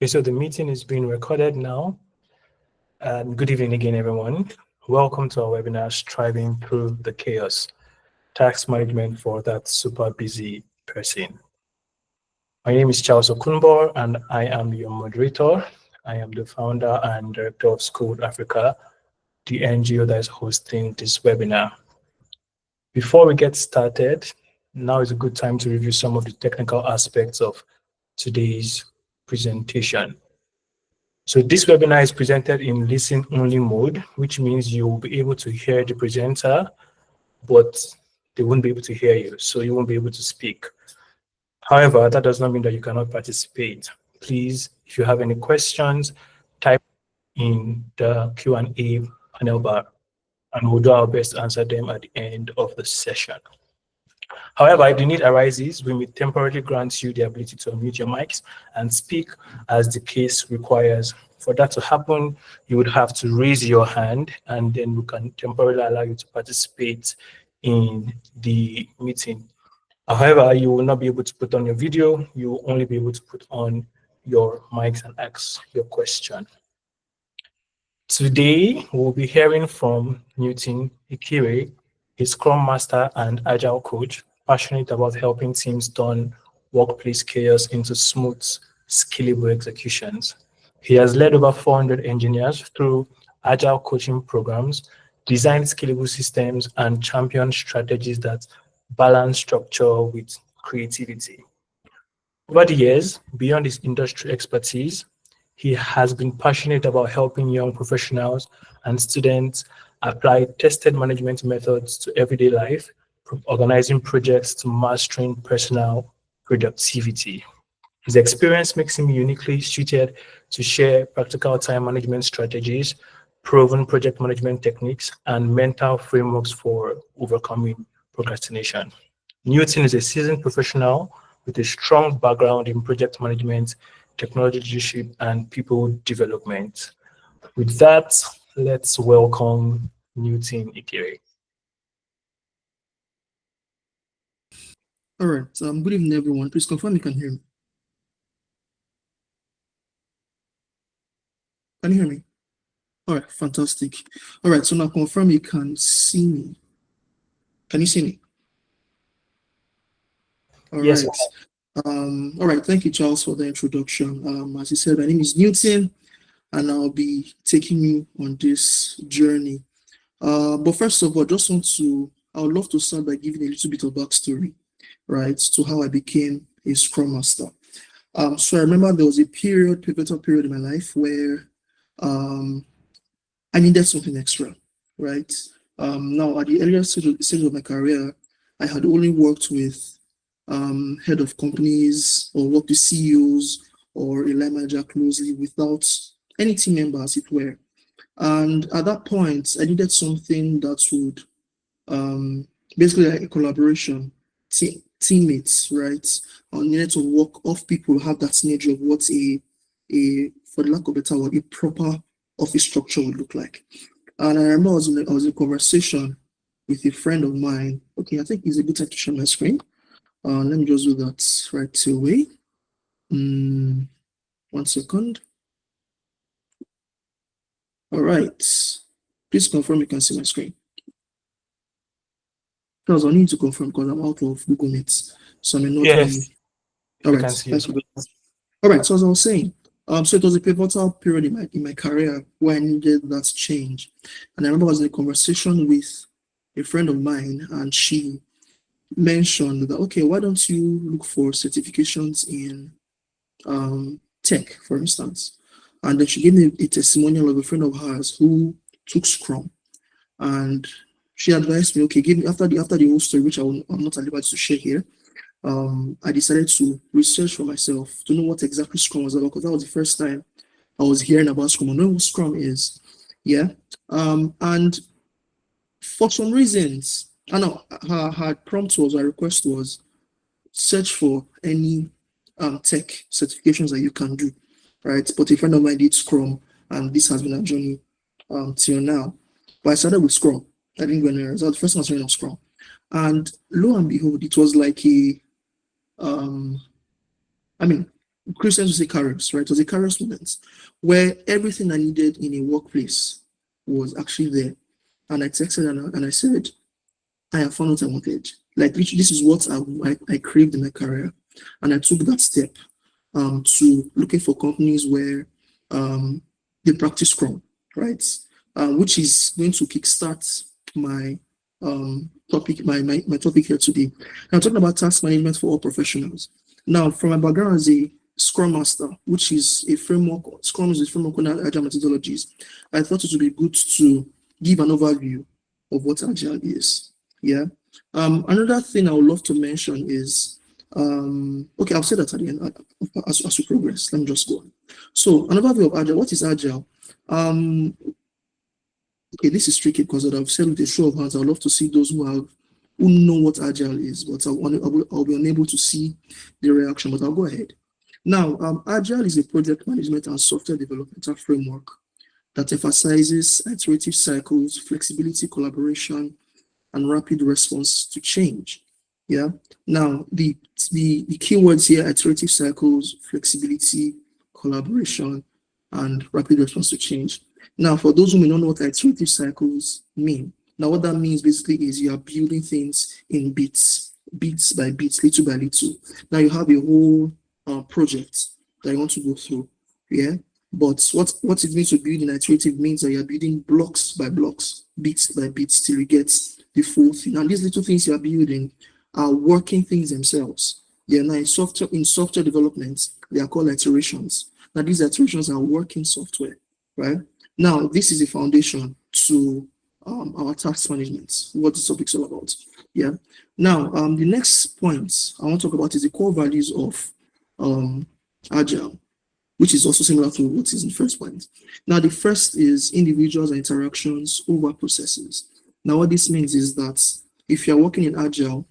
Okay, so the meeting is being recorded now. Good evening again, everyone. Welcome to our webinar, Striving Through the Chaos, Task Management for That Super Busy Person. My name is Charles Okunbo, and I am your moderator. I am the founder and director of School Africa, the NGO that is hosting this webinar. Before we get started, now is a good time to review some of the technical aspects of today's presentation. So this webinar is presented in listen-only mode, which means you will be able to hear the presenter, but they won't be able to hear you, so you won't be able to speak. However, that does not mean that you cannot participate. Please, if you have any questions, type in the Q&A panel bar, and we'll do our best to answer them at the end of the session. However, if the need arises, we may temporarily grant you the ability to unmute your mics and speak as the case requires. For that to happen, you would have to raise your hand, and then we can temporarily allow you to participate in the meeting. However, you will not be able to put on your video. You will only be able to put on your mics and ask your question. Today, we'll be hearing from Newton Ikire, a Scrum Master and Agile Coach, passionate about helping teams turn workplace chaos into smooth, scalable executions. He has led over 400 engineers through Agile coaching programs, designed scalable systems, and championed strategies that balance structure with creativity. Over the years, beyond his industry expertise, he has been passionate about helping young professionals and students apply tested management methods to everyday life, from organizing projects to mastering personal productivity. His experience makes him uniquely suited to share practical time management strategies, proven project management techniques, and mental frameworks for overcoming procrastination. Newton is a seasoned professional with a strong background in project management, technology leadership, and people development. With that, let's welcome Newton Ikire. All right, good evening, everyone. Please confirm you can hear me. Can you hear me? All right, fantastic. All right, so now confirm you can see me. Can you see me? All Yes. right. All right, thank you, Charles, for the introduction. As you said, my name is Newton, and I'll be taking you on this journey. But first of all, I would love to start by giving a little bit of backstory, right, to how I became a Scrum Master. So I remember there was a pivotal period in my life where I needed something extra, right? Now, at the earlier stage of my career, I had only worked with head of companies or worked with CEOs or a line manager closely without any team member, as it were. And at that point, I needed something that would basically like a collaboration, teammates, right? I needed to work off people, have that synergy of what for the lack of a better word, a proper office structure would look like. And I remember I was in a conversation with a friend of mine. Okay, I think it's a good time to share my screen. Let me just do that right away. 1 second. All right. Please confirm you can see my screen. Because I need to confirm because I'm out of Google Meet. So I may not be. All right. Thank you. All right. So as I was saying, so it was a pivotal period in my career where I needed that change. And I remember I was in a conversation with a friend of mine, and she mentioned that, okay, why don't you look for certifications in tech, for instance? And then she gave me a testimonial of a friend of hers who took Scrum, and she advised me, okay, give me after the whole story, which I'm not at liberty to share here. I decided to research for myself to know what exactly Scrum was about, because that was the first time I was hearing about Scrum. I know what Scrum is, yeah. And for some reasons, I know her prompt was, her request was, search for any tech certifications that you can do, right? But a friend of mine did Scrum, and this has been a journey till now. But I started with Scrum. I didn't go anywhere. That was the first time I was learning Scrum, and lo and behold, it was like a Christians would say Kairos, right? It was a Kairos moment where everything I needed in a workplace was actually there. And I texted and I said, I have found what I wanted. Like, literally, this is what I craved in my career. And I took that step to looking for companies where they practice Scrum, right? Which is going to kickstart my topic, my topic here today. Now, talking about task management for all professionals. Now, from my background as a Scrum Master, which is a framework, Scrum is a framework on Agile methodologies, I thought it would be good to give an overview of what Agile is. Yeah. Another thing I would love to mention is, okay, I'll say that at the end as we progress. Let me just go on. So, another view of Agile. What is Agile? Okay, this is tricky because I've said with a show of hands, I'd love to see those who know what Agile is, but I'll be unable to see the reaction, but I'll go ahead. Now, Agile is a project management and software developmental framework that emphasizes iterative cycles, flexibility, collaboration, and rapid response to change. Yeah. Now, the keywords here: iterative cycles, flexibility, collaboration, and rapid response to change. Now, for those who may not know what iterative cycles mean, now what that means basically is you are building things in bits by bits, little by little. Now you have a whole project that you want to go through. Yeah. But what it means to build in iterative means that you're building blocks by blocks, bits by bits, till you get the full thing. And these little things you are building are working things themselves. Yeah, now in software development, they are called iterations. Now these iterations are working software, right? Now this is a foundation to our task management, what this topic is all about. Yeah. Now the next point I want to talk about is the core values of Agile, which is also similar to what is in the first point. Now the first is individuals and interactions over processes. Now, what this means is that if you're working in Agile,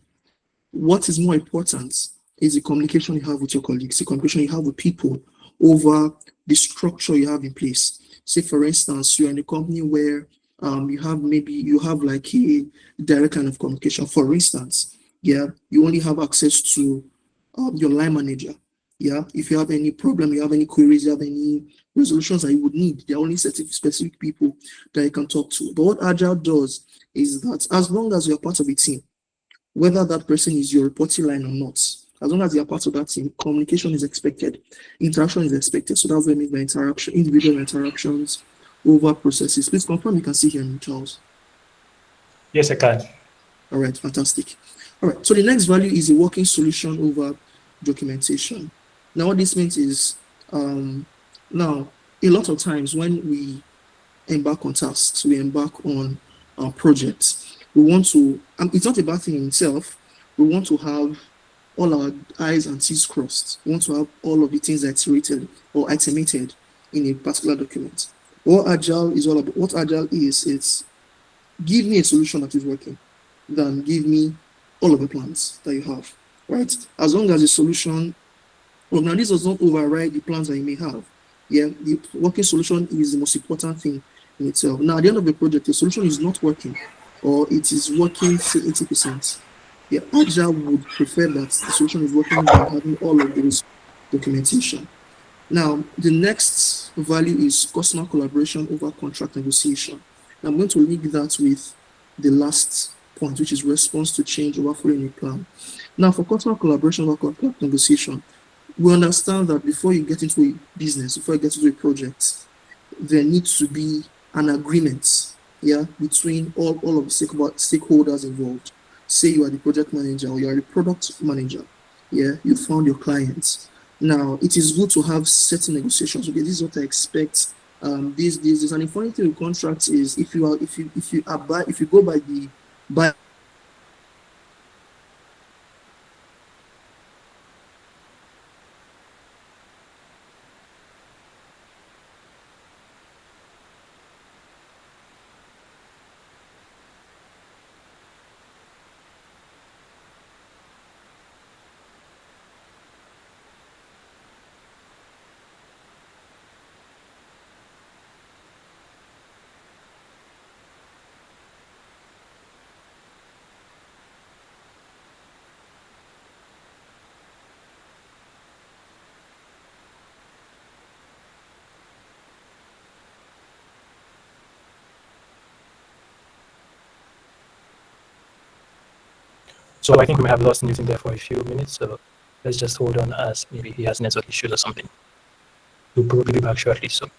what is more important is the communication you have with your colleagues, the communication you have with people over the structure you have in place. Say, for instance, you're in a company where you have like a direct kind of communication. For instance, yeah, you only have access to your line manager. Yeah, if you have any problem, you have any queries, you have any resolutions that you would need, there are only specific people that you can talk to. But what Agile does is that as long as you're part of a team, whether that person is your reporting line or not, as long as you're part of that team, communication is expected, interaction is expected. So that's what I mean by interaction, individual interactions over processes. Please confirm you can see here, Charles. Yes, I can. All right, fantastic. All right, so the next value is a working solution over documentation. Now, what this means is, now, a lot of times when we embark on tasks, we embark on projects, we want to, it's not a bad thing in itself, we want to have all our I's and T's crossed. We want to have all of the things iterated or estimated in a particular document. What Agile is all about, what Agile is, it's give me a solution that is working, then give me all of the plans that you have, right? As long as the solution, well, now this does not override the plans that you may have. Yeah, the working solution is the most important thing in itself. Now, at the end of the project, the solution is not working, or it is working, say, 80%. Yeah, Agile would prefer that the solution is working than having all of those documentation. Now, the next value is customer collaboration over contract negotiation. I'm going to link that with the last point, which is response to change over following a plan. Now, for customer collaboration over contract negotiation, we understand that before you get into a business, before you get into a project, there needs to be an agreement, yeah, between all of the stakeholders involved. Say you are the project manager or you are the product manager, yeah, you found your clients. Now, it is good to have certain negotiations. Okay, this is what I expect. This is an important thing with contracts is if you go by the So I think we may have lost Newton there for a few minutes. So let's just hold on as maybe he has network issues or something. We'll probably be back shortly. So.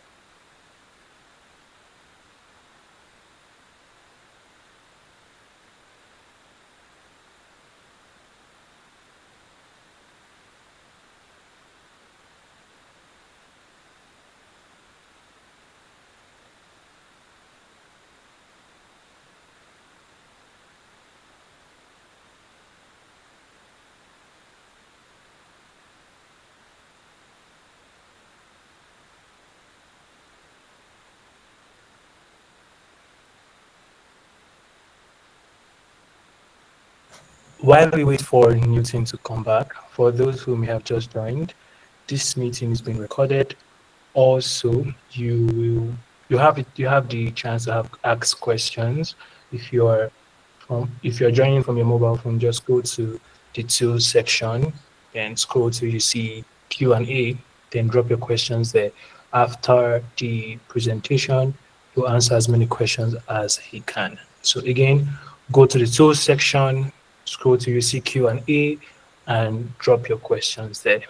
While we wait for Newton to come back, for those who may have just joined, this meeting is being recorded. Also, you have the chance to ask questions. If you're joining from your mobile phone, just go to the tools section and scroll till you see Q&A, then drop your questions there. After the presentation, he'll answer as many questions as he can. So again, go to the tools section, scroll to you see Q&A, and drop your questions there.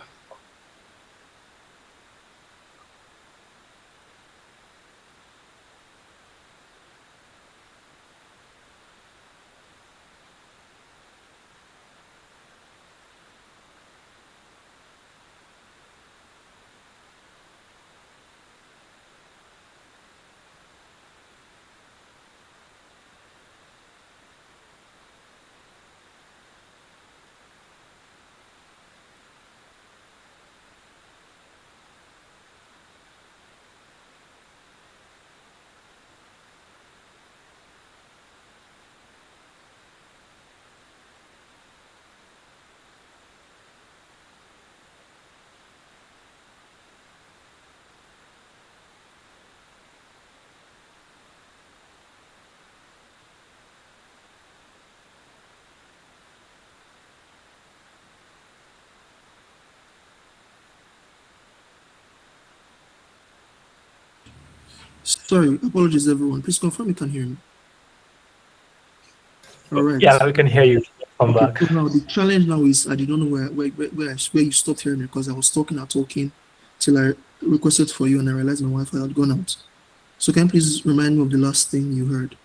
Sorry, apologies everyone. Please confirm you can hear me. All right. Yeah, we can hear you. Come okay, back. So now the challenge now is I don't know where you stopped hearing me because I was talking till I requested for you and I realized my Wi-Fi had gone out. So can you please remind me of the last thing you heard?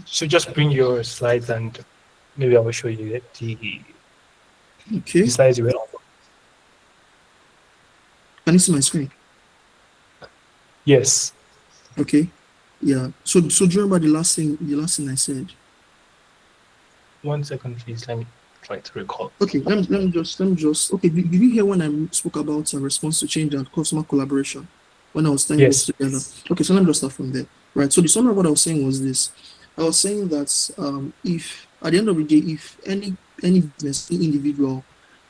So just bring your slides and maybe I will show you the slides you were on. Can you see my screen? Yes. Okay. Yeah. So do you remember the last thing I said? 1 second, please. Let me try to recall. Okay. Let me just. Okay. Did you hear when I spoke about a response to change and customer collaboration when I was tying this together? Okay. So let me just start from there. Right. So the summary of what I was saying was this. I was saying that if at the end of the day, if any business, any individual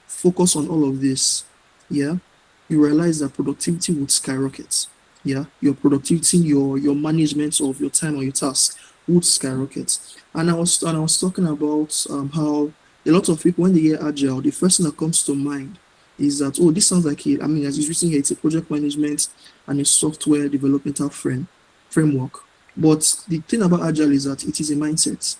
focus on all of this, yeah, you realize that productivity would skyrocket. Yeah, your productivity, your management of your time or your task would skyrocket. And I was talking about how a lot of people, when they hear agile, the first thing that comes to mind is that, oh, this sounds like as it's written here, it's a project management and a software developmental framework. But the thing about agile is that it is a mindset,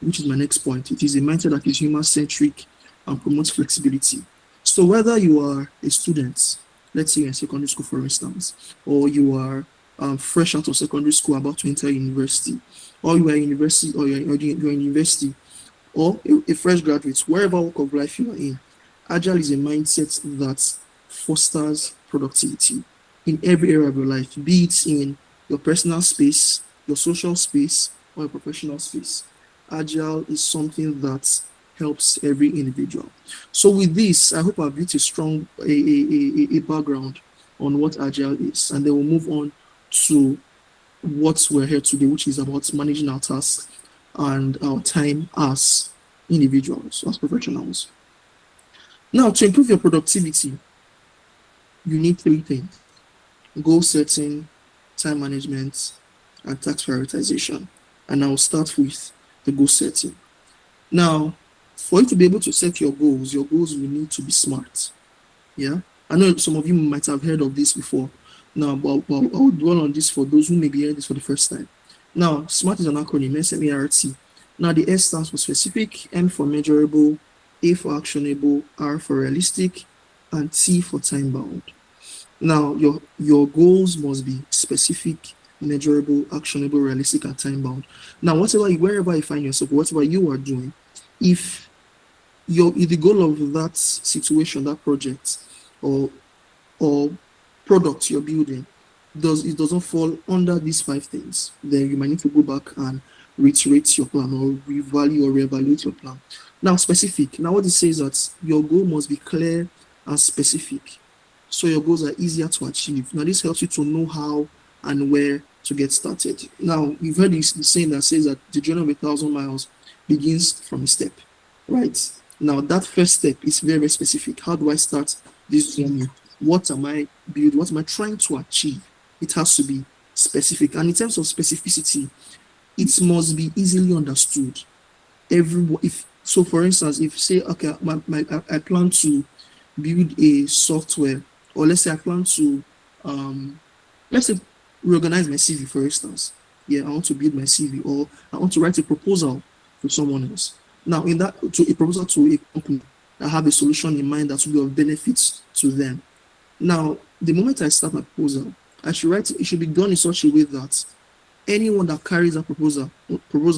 which is my next point. It is a mindset that is human-centric and promotes flexibility. So whether you are a student, let's say you're in secondary school, for instance, or you are fresh out of secondary school about to enter university, or you are in university, or you're in university, or a fresh graduate, wherever walk of life you are in, Agile is a mindset that fosters productivity in every area of your life, be it in your personal space, your social space, or your professional space. Agile is something that helps every individual. So with this, I hope I've built a strong a background on what Agile is, and then we'll move on to what we're here today, which is about managing our tasks and our time as individuals, as professionals. Now, to improve your productivity, you need 3 things: goal setting, time management, and task prioritization. And I'll start with the goal setting. Now, for you to be able to set your goals will need to be smart. Yeah, I know some of you might have heard of this before. Now, but I'll dwell on this for those who may be hearing this for the first time. Now, SMART is an acronym, SMART. Now the S stands for specific, M for measurable, A for actionable, R for realistic, and T for time bound. Now your goals must be specific, measurable, actionable, realistic, and time bound. Now wherever you find yourself, whatever you are doing, if the goal of that situation, that project, or product you're building doesn't fall under these 5 things, then you might need to go back and reiterate your plan or reevaluate your plan. Now, specific. Now, what it says that your goal must be clear and specific, so your goals are easier to achieve. Now, this helps you to know how and where to get started. Now, you've heard this saying that says that the journey of 1,000 miles begins from a step, right? Now, that first step is very, very specific. How do I start this journey? What am I building? What am I trying to achieve? It has to be specific. And in terms of specificity, it must be easily understood. So for instance, if say, okay, I plan to build a software, or let's say I plan to, let's say reorganize my CV, for instance. Yeah, I want to build my CV, or I want to write a proposal to someone else. Now, a proposal to a company, I have a solution in mind that will be of benefits to them. Now, the moment I start my proposal, it should be done in such a way that anyone that carries a proposal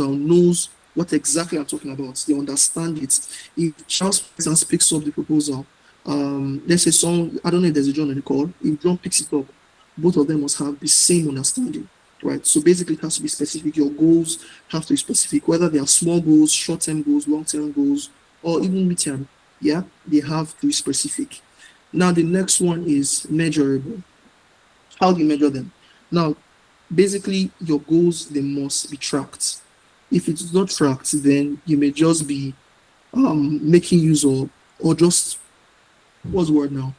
knows what exactly I'm talking about. They understand it. If Charles picks up the proposal, let's say I don't know if there's a John on the call. If John picks it up, both of them must have the same understanding, right? So basically, it has to be specific. Your goals have to be specific, whether they are small goals, short-term goals, long-term goals, or even midterm. Yeah, they have to be specific. Now, the next one is measurable. How do you measure them? Now, basically, your goals, they must be tracked. If it's not tracked, then you may just be making use of, or just, what's the word now?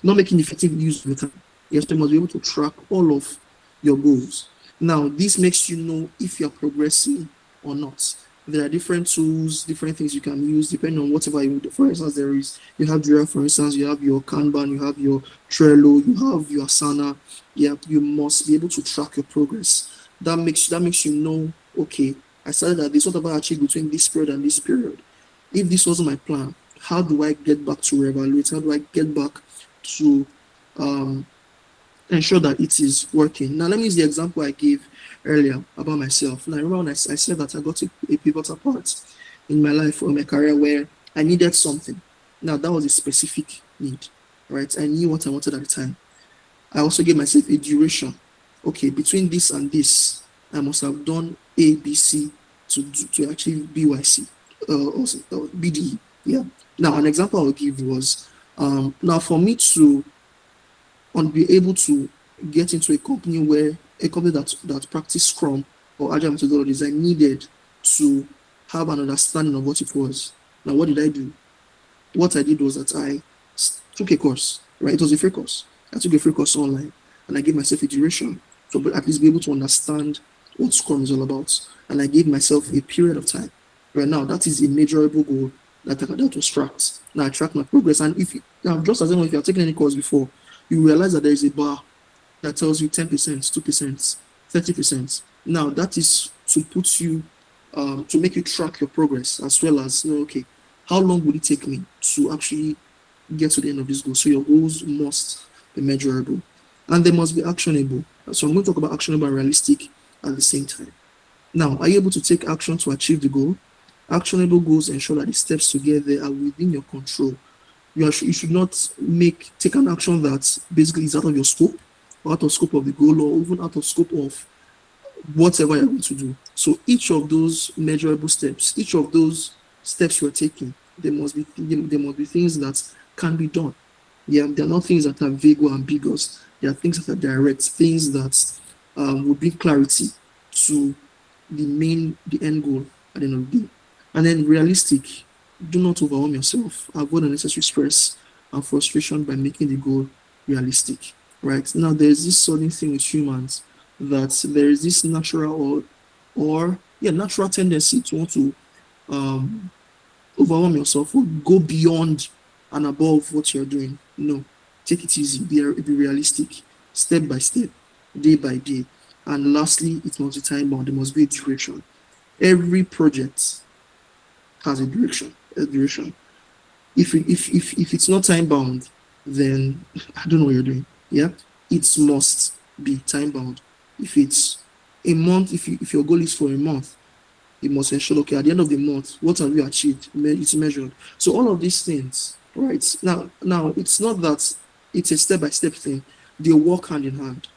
Not making effective use of the time. You must be able to track all of your goals. Now, this makes you know if you're progressing or not. There are different tools, different things you can use depending on whatever you do. For instance, you have Jira, for instance, you have your Kanban, you have your Trello, you have your Asana. Yeah, you must be able to track your progress. That makes you know, okay, I started at this, what have I achieved between this period and this period? If this wasn't my plan, how do I get back to reevaluate? How do I get back to ensure that it is working? Now, let me use the example I gave earlier about myself. Now, I remember when I said that I got to a pivotal part in my life or my career where I needed something. Now, that was a specific need, right? I knew what I wanted at the time. I also gave myself a duration. Okay, between this and this, I must have done A, B, C to achieve BYC, or BDE. Yeah. Now, an example I'll give was, now for me to be able to get into a company that practice Scrum or Agile methodologies, I needed to have an understanding of what it was. Now, what did I do? What I did was that I took a course, right? It was a free course. I took a free course online, and I gave myself a duration to at least be able to understand what Scrum is all about. And I gave myself a period of time. Right now, that is a measurable goal that was tracked. Now I track my progress, and if you're taking any course before, you realize that there is a bar that tells you 10%, 2%, 30%. Now that is to put you, to make you track your progress, as well as, okay, how long would it take me to actually get to the end of this goal? So your goals must be measurable, and they must be actionable. So I'm going to talk about actionable and realistic at the same time. Now, are you able to take action to achieve the goal? Actionable goals ensure that the steps to get there are within your control. You should not take an action that basically is out of your scope, or out of scope of the goal, or even out of scope of whatever you're going to do. So each of those measurable steps, each of those steps you're taking, there must be things that can be done. Yeah, they're not things that are vague or ambiguous. They are things that are direct, things that will bring clarity to the end goal at the end of the day. And then realistic. Do not overwhelm yourself. Avoid unnecessary stress and frustration by making the goal realistic. Right now, there's this sudden thing with humans that there is this natural natural tendency to want to overwhelm yourself or go beyond and above what you're doing. No, take it easy. Be realistic, step by step, day by day. And lastly, it must be time bound. There must be a duration. Every project has a duration. If it's not time bound, then I don't know what you're doing. Yeah, it must be time bound. If it's a month, if your goal is for a month, you must ensure, okay, at the end of the month, what have you achieved? It's measured. So all of these things, right? Now it's not that it's a step-by-step thing. They work hand in hand.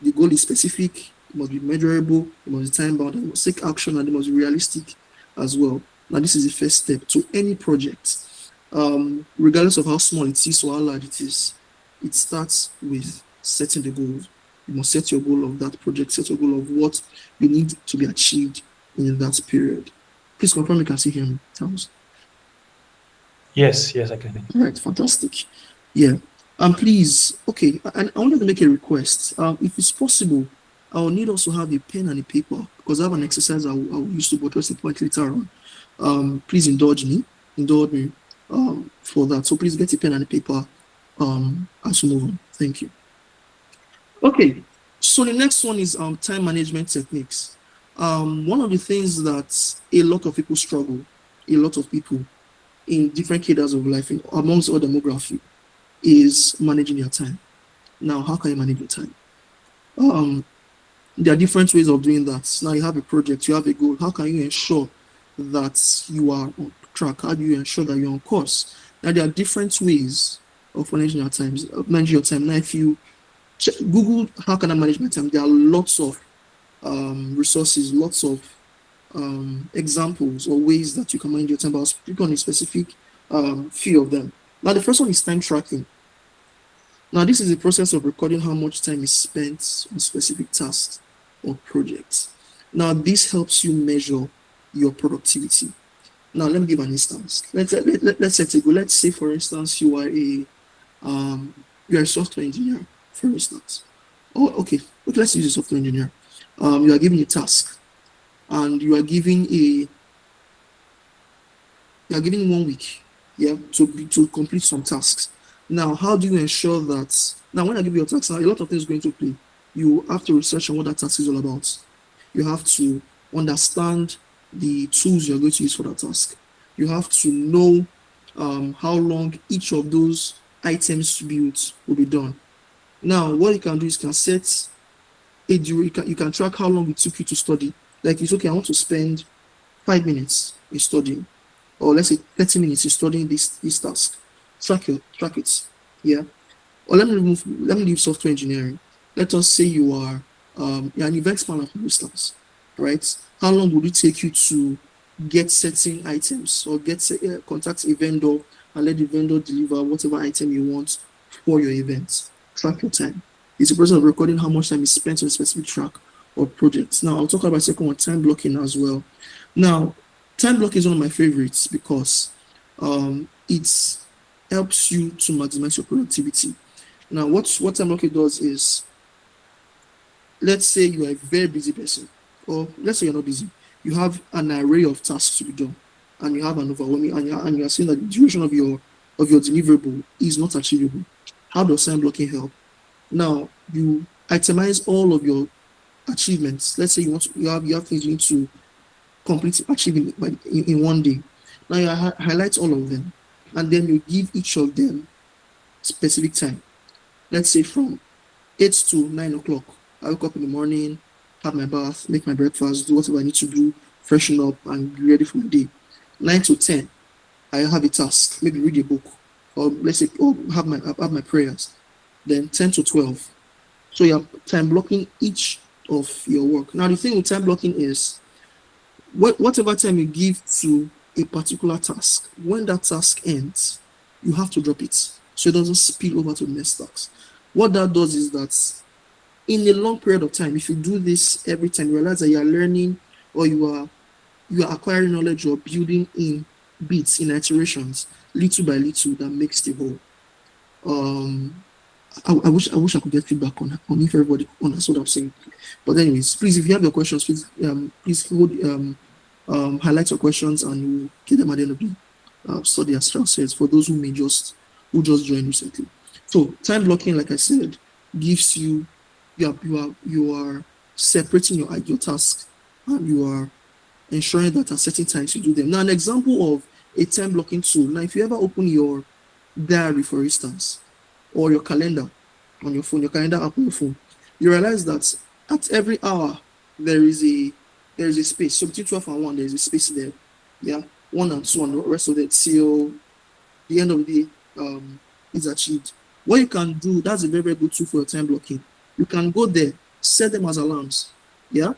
The goal is specific, it must be measurable, it must be time bound, it must take action, and it must be realistic as well. Now, this is the first step to any project. Regardless of how small it is or how large it is, it starts with setting the goals. You must set your goal of that project, set your goal of what you need to be achieved in that period. Please confirm you can see him, Thomas. Yes, I can. All right, fantastic. Yeah. Please, okay, I wanted to make a request. If it's possible, I will need also have a pen and a paper because I have an exercise I will use to buttress the point later on. Please indulge me for that. So please get a pen and a paper as we move on. Thank you. Okay, so the next one is time management techniques. One of the things that a lot of people struggle, a lot of people in different cadres of life, amongst all demography, is managing your time. Now, how can you manage your time? There are different ways of doing that. Now you have a project, you have a goal. How can you ensure that you are on track? How do you ensure that you're on course? Now there are different ways of managing your time. Now, if you Google how can I manage my time, there are lots of resources, lots of examples or ways that you can manage your time. But I'll speak on a specific few of them. Now, the first one is time tracking. Now, this is the process of recording how much time is spent on specific tasks or projects. Now, this helps you measure your productivity. Now, let me give an instance. Let's set a goal. Let's say, for instance, you are a software engineer, for instance. Okay, let's use a software engineer. You are given a task, and you are given 1 week, to complete some tasks. Now, how do you ensure that? Now, when I give you a task, now a lot of things going to play. You have to research on what that task is all about. You have to understand the tools you're going to use for that task. You have to know how long each of those items to build will be done. Now, what you can do is you can set you can track how long it took you to study. Like, it's okay, I want to spend 5 minutes in studying, or let's say 30 minutes in studying this task. Track it. Yeah. Or let me leave software engineering. Let us say you are you're an event planner, for instance, right? How long would it take you to get certain items or contact a vendor and let the vendor deliver whatever item you want for your event? Track your time. It's a process of recording how much time is spent on a specific track or project. Now, I'll talk about second one, time blocking as well. Now, time blocking is one of my favorites because it helps you to maximize your productivity. Now, what time blocking does is, let's say you are a very busy person, or let's say you're not busy. You have an array of tasks to be done, and you have an overwhelming, and you are seeing that the duration of your deliverable is not achievable. How does time blocking help? Now, you itemize all of your achievements. Let's say you have things you need to achieve in 1 day. Now you highlight all of them, and then you give each of them specific time. Let's say from 8 to 9 o'clock, I wake up in the morning, have my bath, make my breakfast, do whatever I need to do, freshen up, and be ready for my day. 9 to 10, I have a task, maybe read a book, or let's say, have my prayers. Then 10 to 12. So you're time blocking each of your work. Now, the thing with time blocking is whatever time you give to a particular task, when that task ends, you have to drop it so it doesn't spill over to the next task. What that does is that in a long period of time, if you do this every time, you realize that you are learning, or you are acquiring knowledge, or building in bits, in iterations, little by little, that makes the whole. I wish I could get feedback on if everybody understood what I'm saying. But anyways, please, if you have your questions, please highlight your questions, and we'll get them at the end of the study, as Charles says, for those who just joined recently. So time blocking, like I said, gives you are separating your task, and you are ensuring that at certain times you do them. Now, an example of a time blocking tool. Now, if you ever open your diary, for instance, or your calendar on your phone, your calendar app on your phone, you realize that at every hour there is a space. So between 12 and 1, there is a space there. Yeah, 1 and 2, and the rest of it till the end of the day is achieved. What you can do, that's a very, very good tool for your time blocking. You can go there, set them as alarms. Yeah,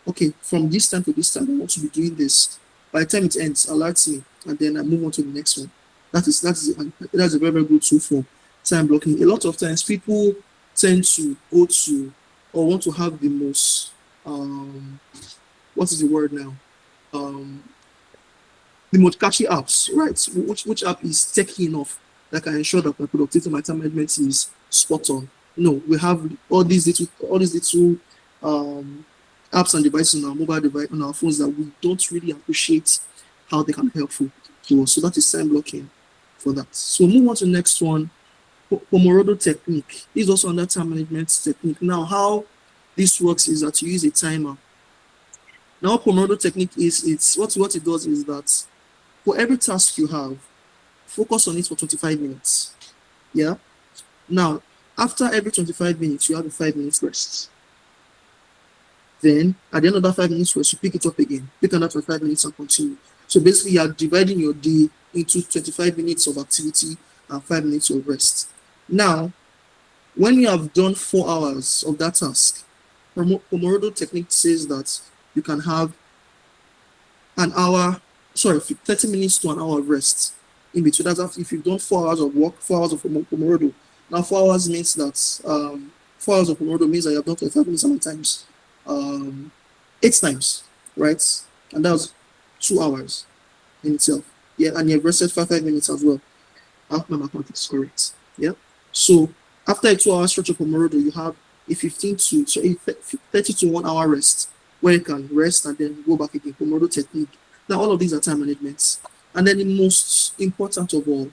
okay, from this time to this time, I want to be doing this. By the time it ends, alerts me, and then I move on to the next one. That's a very, very good tool for time blocking. A lot of times, people tend to go to or want to have the most what is the word now? The most catchy apps, right? Which app is techy enough that can ensure that my productivity, my time management is spot on? No, we have all these little apps and devices on our mobile device, on our phones, that we don't really appreciate how they can be helpful to us. So that is time blocking for that. So move on to the next one, Pomodoro technique. This is also under time management technique. Now, how this works is that you use a timer. Now, Pomodoro technique is what it does is that for every task you have, focus on it for 25 minutes. Yeah. Now, after every 25 minutes, you have a 5 minutes rest. Then at the end of that 5 minutes rest, you pick it up again. Pick another 25 minutes and continue. So basically, you are dividing your day into 25 minutes of activity and 5 minutes of rest. Now, when you have done 4 hours of that task, Pomodoro technique says that you can have 30 minutes to an hour of rest in between. That's after if you've done 4 hours of work, 4 hours of Pomodoro. Now, 4 hours means that 4 hours of Pomodoro means that you have done 25 minutes how many times? 8 times, right? And that was 2 hours in itself. Yeah, and you've rested 5 minutes as well. I hope my mathematics is correct. Yeah. So after a 2-hour stretch of Pomodoro, you have a 30 to 1 hour rest where you can rest and then go back again. Pomodoro technique. Now, all of these are time management. And then the most important of all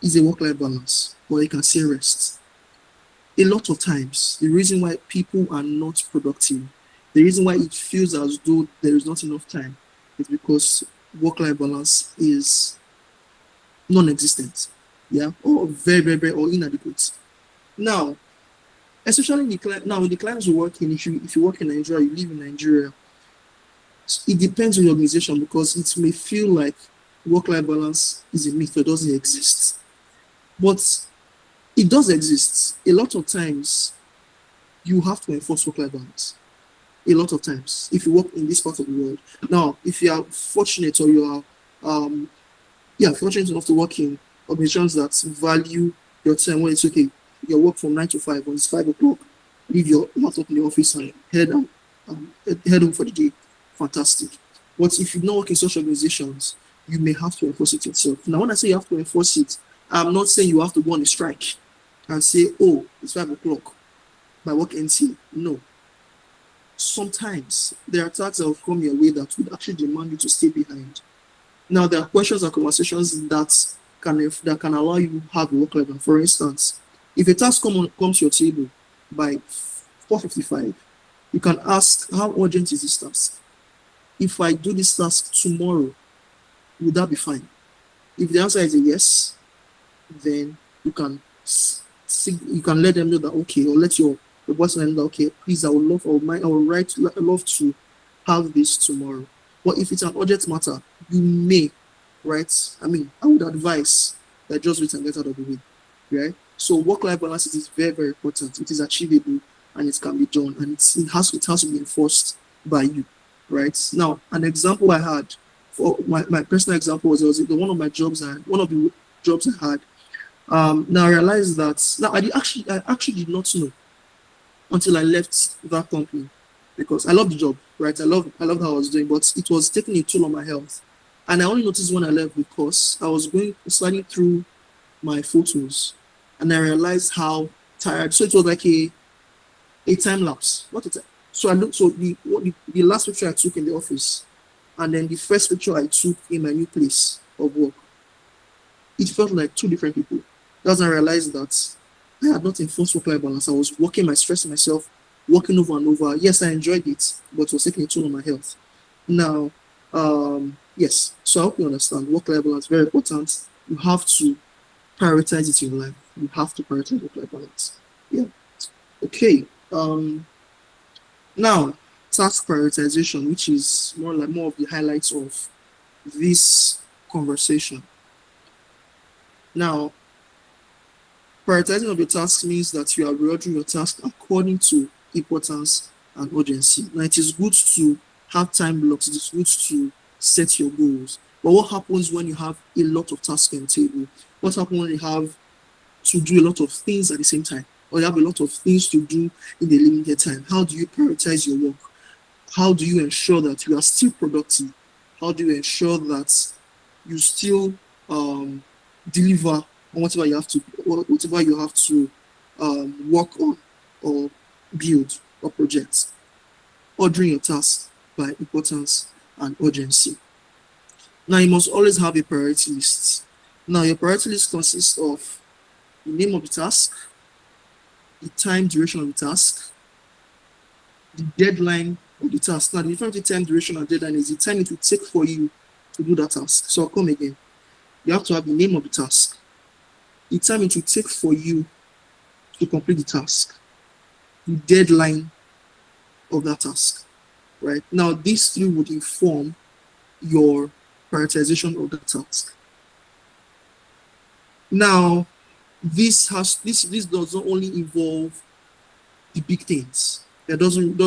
is a work-life balance, where you can say rest. A lot of times, the reason why people are not productive, the reason why it feels as though there is not enough time, is because work-life balance is non-existent, yeah, or very, very, very, or inadequate. Now, especially in the clients you work in, if you work in Nigeria, you live in Nigeria, it depends on your organization, because it may feel like work-life balance is a myth or doesn't exist. But it does exist. A lot of times, you have to enforce work-life balance. A lot of times, if you work in this part of the world. Now, if you are fortunate or you are fortunate enough to work in organizations that value your time, when it's okay, you work from 9 to 5, when it's 5 o'clock, leave your laptop in the office and head home for the day. Fantastic. But if you don't work in such organizations, you may have to enforce it yourself. Now, when I say you have to enforce it, I'm not saying you have to go on a strike and say, oh, it's 5 o'clock, my work ends here. No. Sometimes there are tasks that will come your way that would actually demand you to stay behind. Now, there are questions and conversations that can allow you to have a work life. For instance, if a task comes to your table by 4:55, you can ask, how urgent is this task? If I do this task tomorrow, would that be fine? If the answer is a yes, then you can let them know that, okay, or let your boss know that, okay, please, I would love to have this tomorrow. But if it's an urgent matter, you may, right? I mean, I would advise that just wait and get out of the way, right? So work-life balance is very, very important. It is achievable and it can be done, and it has to be enforced by you, right? Now, an example I had, for my personal example was one of the jobs I had. Now I realized that I actually did not know until I left that company, because I love the job, right? I loved how I was doing, but it was taking a toll on my health. And I only noticed when I left because I was sliding through my photos and I realized how tired. So it was like a time lapse. So I looked. So the last picture I took in the office, and then the first picture I took in my new place of work, it felt like two different people. That's when I realized that I had not enforced work-life balance. I was working stressing myself, working over and over. Yes, I enjoyed it, but it was taking a toll on my health. Now, yes, so I hope you understand work-life balance is very important. You have to prioritize it in your life. You have to prioritize work-life balance. Yeah. Okay. Now, task prioritization, which is more of the highlights of this conversation. Now, prioritizing of your tasks means that you are reordering your task according to importance and urgency. Now, it is good to have time blocks. It is good to set your goals. But what happens when you have a lot of tasks on the table? What happens when you have to do a lot of things at the same time? Or you have a lot of things to do in a limited time? How do you prioritize your work? How do you ensure that you are still productive? How do you ensure that you still deliver on whatever you have to work on or build or project? Ordering your tasks by importance and urgency. Now, you must always have a priority list. Now, your priority list consists of the name of the task, the time duration of the task, the deadline of the task. Now, the difference between time duration and deadline is the time it will take for you to do that task. So I'll come again. You have to have the name of the task, the time it will take for you to complete the task, the deadline of that task, right? Now, these three would inform your prioritization of the task. Now, this doesn't only involve the big things. It doesn't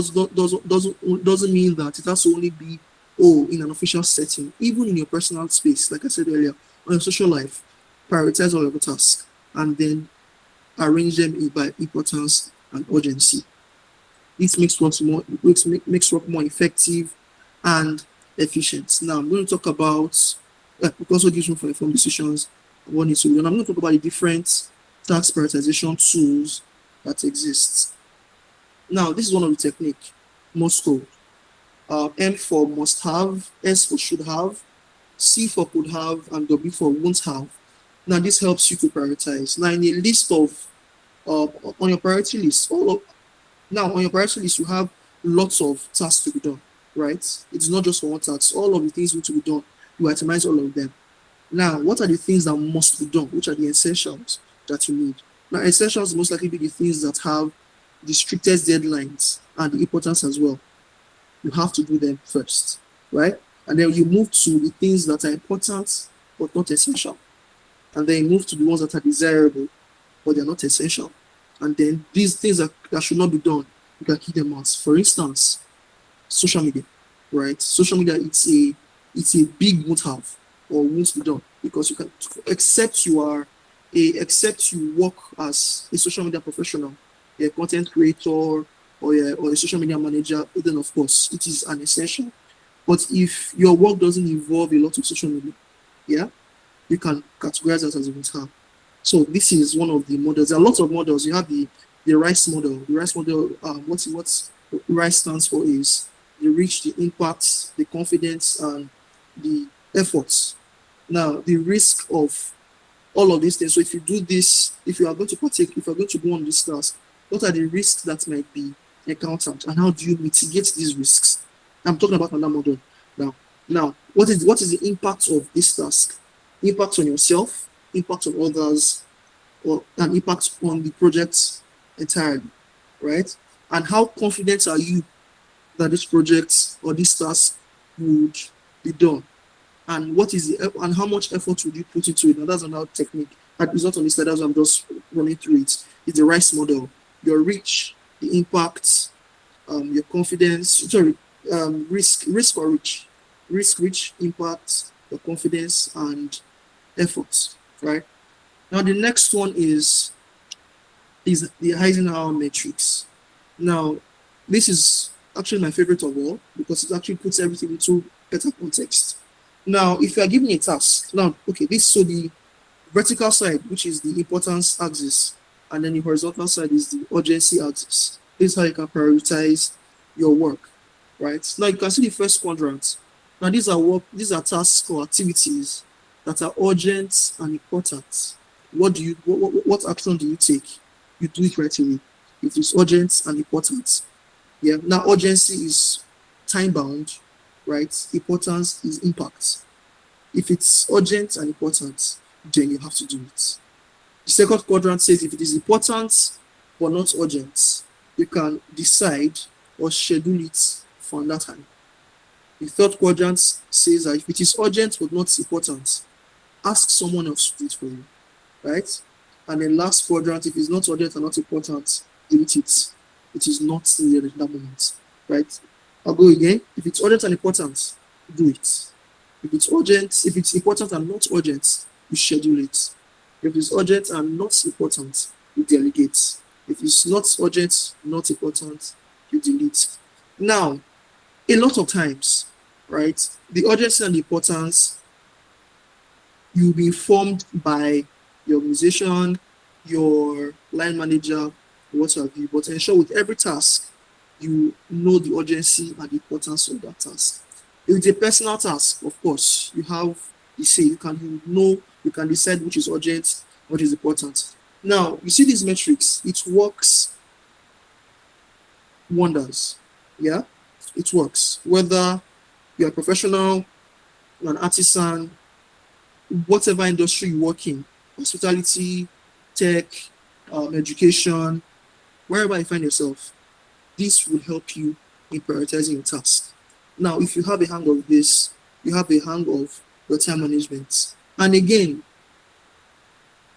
mean that it has to only be in an official setting. Even in your personal space, like I said earlier, on your social life, prioritize all of the tasks and then arrange them by importance and urgency. This makes work more effective and efficient. Now I'm going to talk about it also gives room for informed decisions. I'm going to talk about the different task prioritization tools that exist. Now, this is one of the techniques. Must code. M for must have, S for should have, C for could have, and W for won't have. Now, this helps you to prioritize. Now, in a list of on your priority list, on your priority list, you have lots of tasks to be done, right? It's not just for one task. All of the things need to be done. You itemize all of them. Now, what are the things that must be done? Which are the essentials that you need? Now, essentials most likely be the things that have the strictest deadlines and the importance as well. You have to do them first, right? And then you move to the things that are important but not essential. And then you move to the ones that are desirable but they're not essential. And then these things that should not be done, you can keep them out. For instance, social media, right? Social media, it's a big won't have or won't be done because you can, except you work as a social media professional, a content creator or a social media manager, then of course it is an essential. But if your work doesn't involve a lot of social media, you can categorize that as a won't have. So this is one of the models. There are lots of models. You have the RICE model. The RICE model, what RICE stands for is the reach, the impact, the confidence, and the efforts. Now, the risk of all of these things. So if you do this, if you are going to go on this task, what are the risks that might be encountered, and how do you mitigate these risks? I'm talking about another model now. Now, what is the impact of this task? Impact on yourself, impact on others, or an impact on the project entirely, right? And how confident are you that this project or this task would be done? And and how much effort would you put into it? Now that's another technique. It's not on this slide, that's why I'm just running through it. It's the RICE model. Your reach, the impact, your confidence, risk or reach. Risk, impact, your confidence, and efforts, right? Now the next one is the Eisenhower matrix. Now, this is actually my favorite of all because it actually puts everything into better context. Now, if you are given a task, the vertical side, which is the importance axis, and then the horizontal side is the urgency axis. This is how you can prioritize your work, right? Now you can see the first quadrant. Now these are tasks or activities that are urgent and important. What action do you take? You do it right away. It is urgent and important. Yeah. Now urgency is time bound, right? Importance is impact. If it's urgent and important, then you have to do it. The second quadrant says if it is important but not urgent, you can decide or schedule it for that time. The third quadrant says that if it is urgent but not important, ask someone else to do it for you, right? And then last quadrant, if it's not urgent and not important, delete it. It is not needed at that moment, right? I'll go again. If it's urgent and important, do it. If it's urgent, if it's important and not urgent, you schedule it. If it's urgent and not important, you delegate. If it's not urgent, not important, you delete. Now, a lot of times, right, the urgency and the importance, you'll be informed by your organization, your line manager, what have you, but ensure with every task, you know the urgency and the importance of that task. If it's a personal task, of course, you have, you can decide which is urgent, what is important. Now, you see these metrics, it works wonders. Yeah, it works. Whether you're a professional, you're an artisan, whatever industry you work in, hospitality, tech, education, wherever you find yourself, this will help you in prioritizing your task. Now, if you have a hang of this, you have a hang of your time management. And again,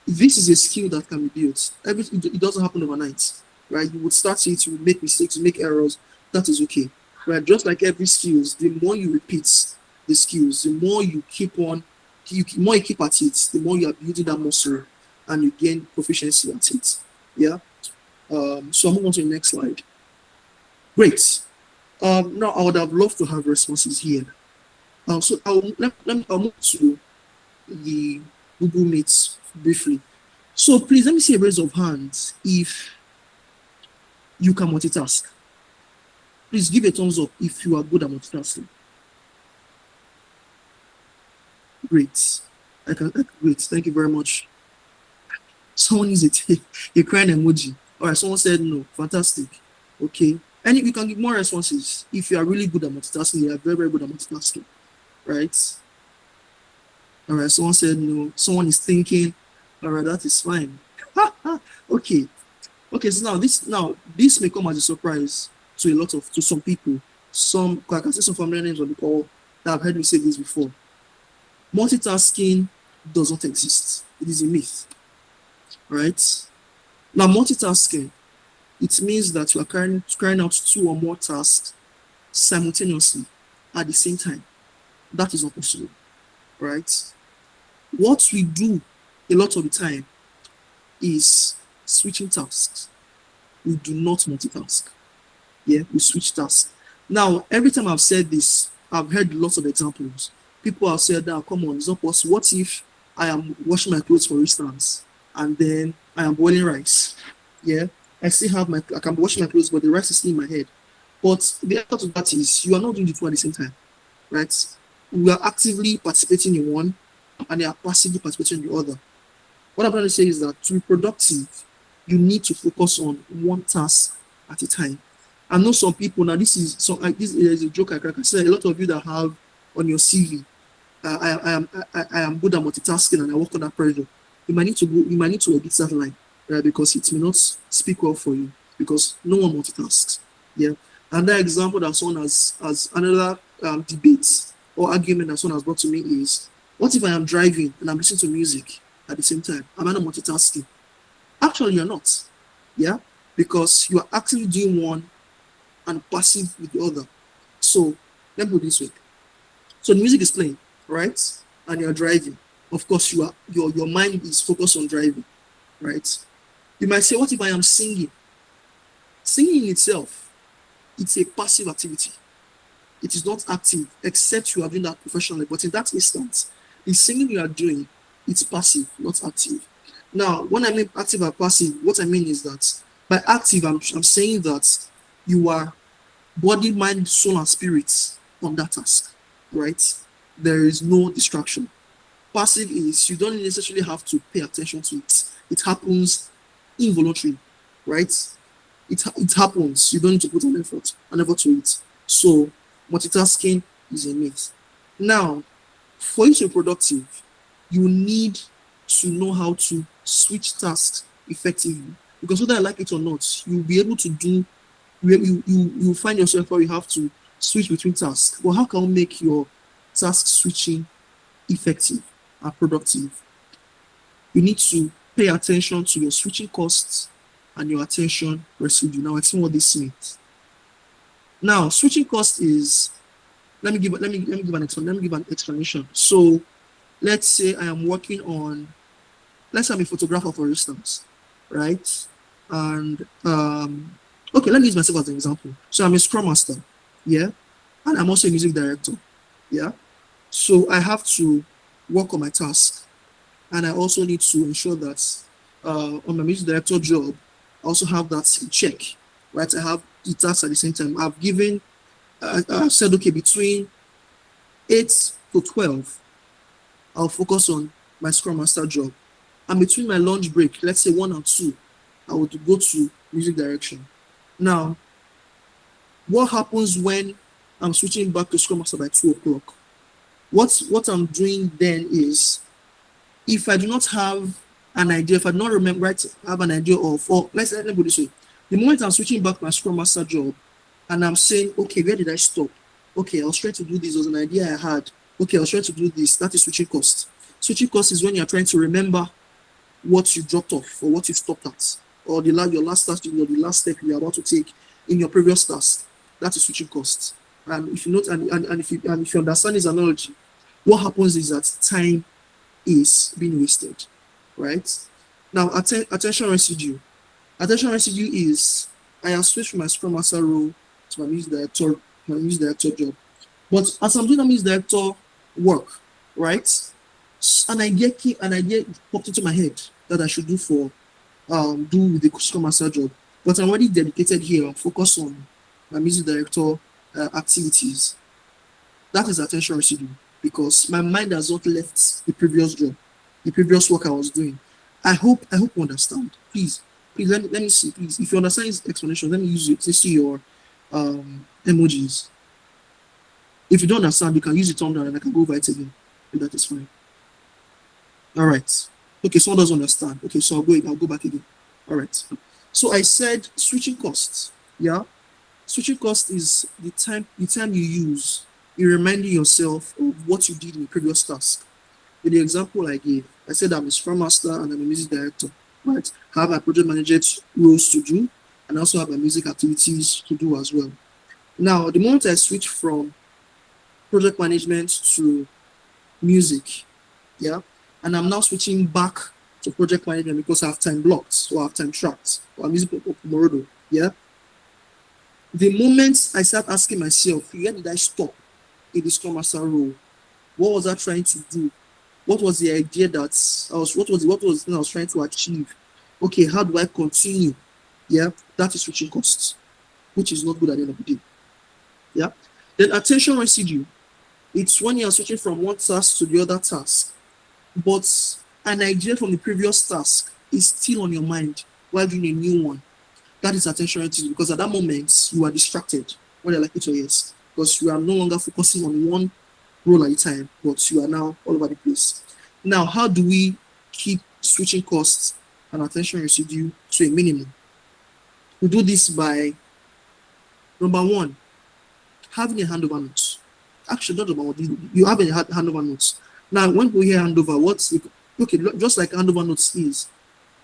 this is a skill that can be built. It doesn't happen overnight, right? You would start it, you would make mistakes, you make errors. That is okay, right? Just like every skills, the more you repeat the skills, the more you keep on, the more you keep at it, the more you are building that muscle and you gain proficiency at it. Yeah. So I'm moving on to the next slide. Great. Now I would have loved to have responses here. So I'll move to the Google Meets briefly. So please let me see a raise of hands if you can multitask. Please give a thumbs up if you are good at multitasking. Great. Great. Thank you very much. Someone used a crying emoji. All right. Someone said no. Fantastic. Okay. And we can give more responses. If you are really good at multitasking, you are very, very good at multitasking. Right? All right. Someone said no. Someone is thinking. All right. That is fine. Okay. Okay. So this may come as a surprise to some people. I can see some familiar names on the call that have heard me say this before. Multitasking does not exist. It is a myth, right? Now, multitasking, it means that you are carrying out 2 or more tasks simultaneously at the same time. That is not possible, right? What we do a lot of the time is switching tasks. We do not multitask. Yeah, we switch tasks. Now, every time I've said this, I've heard lots of examples. People have said, "Now, come on, it's not possible. What if I am washing my clothes, for instance, and then I am boiling rice? Yeah, I can be washing my clothes, but the rice is still in my head." But the answer to that is you are not doing the 2 at the same time, right? We are actively participating in one, and they are passively participating in the other. What I'm trying to say is that to be productive, you need to focus on one task at a time. I know some people now. This is a joke I can say. A lot of you that have on your CV. I am good at multitasking and I work under pressure. You might need to edit that line, right? Because it may not speak well for you because no one multitasks. Yeah. Another example that someone has another debate or argument that someone has brought to me is, what if I am driving and I'm listening to music at the same time? Am I not multitasking? Actually, you're not. Yeah, because you are actually doing one and passive with the other. So let me put it this way. So the music is playing, right? And you're driving. Of course, your mind is focused on driving, right? You might say, what if I am singing? Singing in itself, it's a passive activity. It is not active, except you are doing that professionally. But in that instance, the singing you are doing, it's passive, not active. Now, when I mean active and passive, what I mean is that by active, I'm saying that you are body, mind, soul, and spirit on that task, right? There is no distraction. Passive is you don't necessarily have to pay attention to it. It happens involuntarily, right? It happens. You don't need to put an effort to it. So multitasking is a myth. Now, for you to be productive, you need to know how to switch tasks effectively. Because whether I like it or not, you'll be able to do, you find yourself where you have to switch between tasks. Well, how can we make your task switching effective and productive? You need to pay attention to your switching costs and your attention residue. Now, explain what this means. Now, switching cost is, let me give an explanation. So let's say I am working on, let's say I'm a photographer, for instance, right? And okay, let me use myself as an example. So I'm a scrum master, yeah, and I'm also a music director, yeah. So I have to work on my task, and I also need to ensure that on my music director job, I also have that in check, right? I have the tasks at the same time. I've said, okay, between 8 to 12, I'll focus on my Scrum Master job. And between my lunch break, let's say 1 or 2, I would go to music direction. Now, what happens when I'm switching back to Scrum Master by 2 o'clock? What I'm doing then is, if I do not have an idea, if I do not remember, right, have an idea of, or let me put this way, the moment I'm switching back my Scrum Master job, and I'm saying, okay, where did I stop? Okay, I was trying to do this. There was an idea I had. Okay, I was trying to do this. That is switching cost. Switching cost is when you're trying to remember what you dropped off or what you stopped at, or your last task, the last step you're about to take in your previous task. That is switching cost. And if you note, and if you understand this analogy, what happens is that time is being wasted, right? Now, attention residue. Attention residue is, I have switched from my Scrum Master role to my music director job. But as I'm doing the music director work, right, an idea popped into my head that I should do with the Scrum Master job. But I'm already dedicated here and focused on my music director activities. That is attention residue, because my mind has not left the previous job, the previous work I was doing. I hope you understand. Please let me see. Please, if you understand this explanation, let me use it to see your emojis. If you don't understand, you can use the thumb down and I can go over it again. If that is fine. All right. Okay, someone doesn't understand. Okay, so I'll go back again. All right. So I said switching costs. Yeah. Switching cost is the time you use in reminding yourself of what you did in the previous task. With the example I gave, I said I'm a Scrum Master and I'm a music director. Right? I have my project manager roles to do, and also have my music activities to do as well. Now, the moment I switch from project management to music, yeah, and I'm now switching back to project management because I have time blocked, or I have time tracked, or I'm using Pomodoro, yeah. The moment I start asking myself, where did I stop in the Scrum Master role? What was I trying to do? What was the idea that what was the thing I was trying to achieve? Okay, how do I continue? Yeah, that is switching costs, which is not good at the end of the day. Yeah. Then attention residue. It's when you're switching from one task to the other task, but an idea from the previous task is still on your mind while doing a new one. That is attention residue, because at that moment you are distracted, whether like it or yes, because you are no longer focusing on one role at a time, but you are now all over the place. Now, how do we keep switching costs and attention residue to a minimum? We do this by, number one, having a handover note. Actually, not about you have a handover notes. Now, when we hear handover, just like handover notes is,